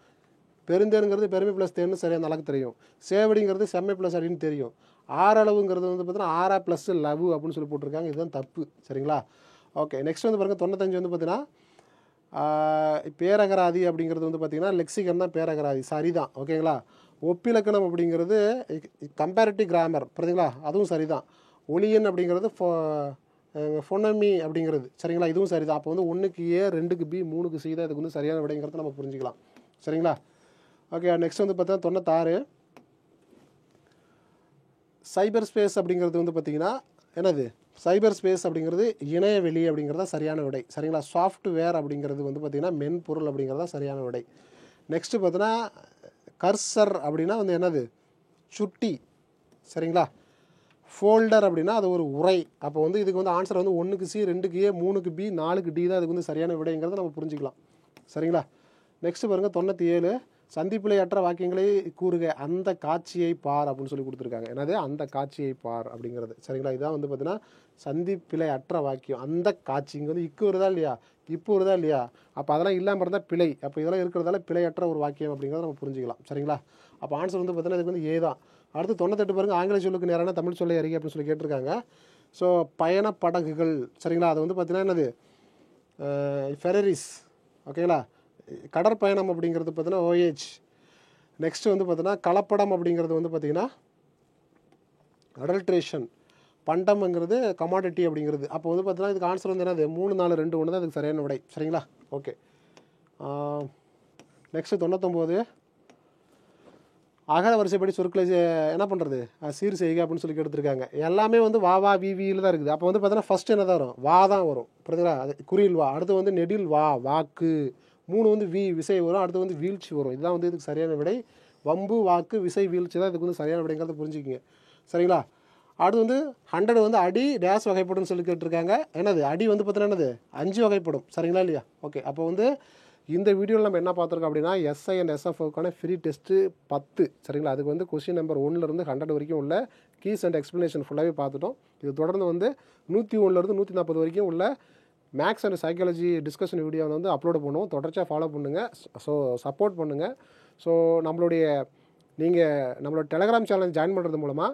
பெருந்தேனுங்கிறது பெருமை ப்ளஸ் தேன்னு சரியாக நல்லா தெரியும். சேவடிங்கிறது செம்மை ப்ளஸ் அப்படின்னு தெரியும். ஆரளவுங்கிறது வந்து பார்த்தீங்கன்னா ஆரா ப்ளஸ் லவ் அப்படின்னு சொல்லி போட்டிருக்காங்க. இதுதான் தப்பு. சரிங்களா? ஓகே. நெக்ஸ்ட் வந்து பாருங்கள், 95 வந்து பார்த்தீங்கன்னா பேரகராதி அப்படிங்கிறது வந்து பார்த்திங்கன்னா லெக்சிகன் தான் பேரகராதி. சரிதான். ஓகேங்களா? ஒப்பிலக்கணம் அப்படிங்கிறது கம்பேரிட்டிவ் கிராமர். புரியுதுங்களா? அதுவும் சரிதான். ஒளியன் அப்படிங்கிறது ஃபொனமி அப்படிங்கிறது. சரிங்களா? இதுவும் சரிதான். அப்போ வந்து 1க்கு ஏ, 2க்கு பி, 3க்கு சி தான் இதுக்கு வந்து சரியான விடைங்கிறத நம்ம புரிஞ்சிக்கலாம். சரிங்களா? ஓகே. நெக்ஸ்ட் வந்து பார்த்தா 96 சைபர் ஸ்பேஸ் அப்படிங்கிறது வந்து பார்த்திங்கன்னா என்னது, சைபர் ஸ்பேஸ் அப்படிங்கிறது இணையவெளி அப்படிங்கிறதா சரியான விடை. சரிங்களா? சாஃப்ட்வேர் அப்படிங்கிறது வந்து பார்த்திங்கன்னா மென்பொருள் அப்படிங்கிறதா சரியான விடை. நெக்ஸ்ட்டு பார்த்தீங்கன்னா கர்சர் அப்படின்னா வந்து என்னது, சுட்டி. சரிங்களா? ஃபோல்டர் அப்படின்னா அது ஒரு உரை. அப்போ வந்து இதுக்கு வந்து ஆன்சர் வந்து 1க்கு சி, 2க்கு ஏ, 3க்கு பி, 4க்கு டி தான் இதுக்கு வந்து சரியான விடைங்கிறத நம்ம புரிஞ்சிக்கலாம். சரிங்களா? நெக்ஸ்ட்டு பாருங்கள், 97 சந்திப்பிழையற்ற வாக்கியங்களை கூறுக, அந்த காட்சியை பார் அப்படின்னு சொல்லி கொடுத்துருக்காங்க. என்னது அந்த காட்சியை பார் அப்படிங்கிறது. சரிங்களா? இதான் வந்து பார்த்தீங்கன்னா சந்திப்பிழை அற்ற வாக்கியம். அந்த காட்சி இங்கே வந்து இக்கு வருதா இல்லையா, இப்போ வருதா இல்லையா, அப்போ அதெல்லாம் இல்லாமல் இருந்தால் பிழை. அப்போ இதெல்லாம் இருக்கிறதால பிழையற்ற ஒரு வாக்கியம் அப்படிங்கிறத நம்ம புரிஞ்சிக்கலாம். சரிங்களா? அப்போ ஆன்சர் வந்து பார்த்தீங்கன்னா இதுக்கு வந்து ஏ தான். அடுத்து 98 பாருங்கள், ஆங்கில சொல்லுக்கு நேரான தமிழ் சொல்லை அறிக்கை அப்படின்னு சொல்லி கேட்டிருக்காங்க. ஸோ பயண படகுகள். சரிங்களா? அது வந்து பார்த்தீங்கன்னா என்னது ஃபெரரிஸ். ஓகேங்களா? கடற்பயணம் அப்படிங்கிறது பார்த்தீங்கன்னா ஓஏஜ். நெக்ஸ்ட்டு வந்து பார்த்தீங்கன்னா கலப்படம் அப்படிங்கிறது வந்து பார்த்திங்கன்னா அடல்ட்ரேஷன். பண்டம்ங்கிறது கமாடிட்டி அப்படிங்கிறது. அப்போ வந்து பார்த்தீங்கன்னா இதுக்கு ஆன்சர் வந்து என்னது 3, 4, 2, 1 தான் இதுக்கு சரியான விடை. சரிங்களா? ஓகே. நெக்ஸ்ட்டு 99 அகர வரிசைப்படி சொற்களை என்ன பண்ணுறது சீர் செய்க அப்படின்னு சொல்லி எடுத்துருக்காங்க. எல்லாமே வந்து வா வா விவியில் தான் இருக்குது. அப்போ வந்து பார்த்தீங்கன்னா ஃபஸ்ட்டு என்ன தான் வரும், வா தான் வரும். புரியுதுங்களா? அது குறியில் வா. அடுத்து வந்து நெடில் வா, வாக்கு. 3 வந்து விசை வரும். அடுத்து வந்து வீழ்ச்சி வரும். இதுதான் வந்து இதுக்கு சரியான விடை. வம்பு, வாக்கு, விசை, வீழ்ச்சி தான் இதுக்கு வந்து சரியான விடைங்கிறத புரிஞ்சுக்கிங்க. சரிங்களா? அடுத்து வந்து 100 வந்து அடி டேஸ் வகைப்படும் சொல்லி கேட்டிருக்காங்க. என்னது அடி வந்து பார்த்தீங்கன்னா என்னது 5 வகைப்படும். சரிங்களா இல்லையா? ஓகே. அப்போ வந்து இந்த வீடியோவில் நம்ம என்ன பார்த்துருக்கோம் அப்படின்னா எஸ்ஐ அண்ட் எஸ்எஃப்க்கான ஃப்ரீ டெஸ்ட்டு 10. சரிங்களா? அதுக்கு வந்து கொஸ்டின் நம்பர் 1லேருந்து 100 வரைக்கும் உள்ள கீஸ் அண்ட் எக்ஸ்ப்ளனேஷன் ஃபுல்லாகவே பார்த்துட்டோம். இது தொடர்ந்து வந்து 101லேருந்து 140 வரைக்கும் உள்ள மேக்ஸ் அண்ட் சைக்காலஜி டிஸ்கஷன் வீடியோவை வந்து அப்லோட் பண்ணுவோம். தொடர்ச்சியாக ஃபாலோ பண்ணுங்கள். ஸோ சப்போர்ட் பண்ணுங்கள். ஸோ நம்மளோட டெலகிராம் சேனல் ஜாயின் பண்ணுறது மூலமாக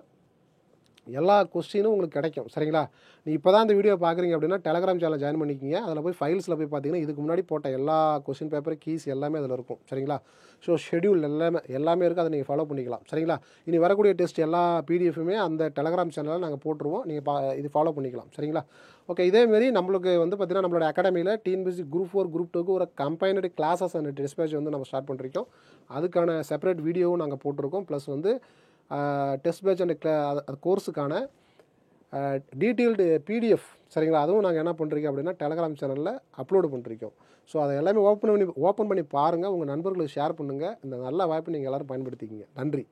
எல்லா கொஸ்டினும் உங்களுக்கு கிடைக்கும். சரிங்களா? நீ இப்போ தான் இந்த வீடியோ பார்க்குறீங்க அப்படின்னா டெலகிராம் சேனல் ஜாயின் பண்ணிக்கிங்க. அதில் போய் ஃபைல்ஸில் போய் பார்த்தீங்கன்னா இதுக்கு முன்னாடி போட்ட எல்லா கொஸ்டின் பேப்பர் கீஸ் எல்லாமே அதில் இருக்கும். சரிங்களா? ஸோ ஷெட்யூல் எல்லாமே இருக்குது. அதை நீங்கள் ஃபாலோ பண்ணிக்கலாம். சரிங்களா? இனி வரக்கூடிய டெஸ்ட் எல்லா பிடிஎஃப்புமே அந்த டெலகிராம் சேனலில் நாங்கள் போட்டுருவோம். நீங்கள் இது ஃபாலோ பண்ணிக்கலாம். சரிங்களா? ஓகே, இதேமாரி நம்மளுக்கு வந்து பார்த்தீங்கன்னா நம்மளோட அகாடமியில் டிஎன்பிஎஸ்சி குரூப் 4 குரூப் 2க்கு ஒரு combined classes and test batch வந்து நம்ம ஸ்டார்ட் பண்ணிருக்கோம். அதுக்கான செப்பரேட் வீடியோவும் நாங்கள் போட்டிருக்கோம். ப்ளஸ் வந்து டெஸ்ட் பேட்ச் அண்ட் அது கோர்ஸுக்கான டீட்டெயில்டு பிடிஎஃப், சரிங்களா, அதுவும் நாங்கள் என்ன பண்ணுறோம் அப்படின்னா டெலகிராம் சேனலில் அப்லோடு பண்ணிருக்கோம். ஸோ அதை எல்லாமே ஓப்பன் பண்ணி பாருங்கள். உங்கள் நண்பர்களுக்கு ஷேர் பண்ணுங்கள். இந்த நல்ல வாய்ப்பை நீங்கள் எல்லோரும் பயன்படுத்திக்கிங்க. நன்றி.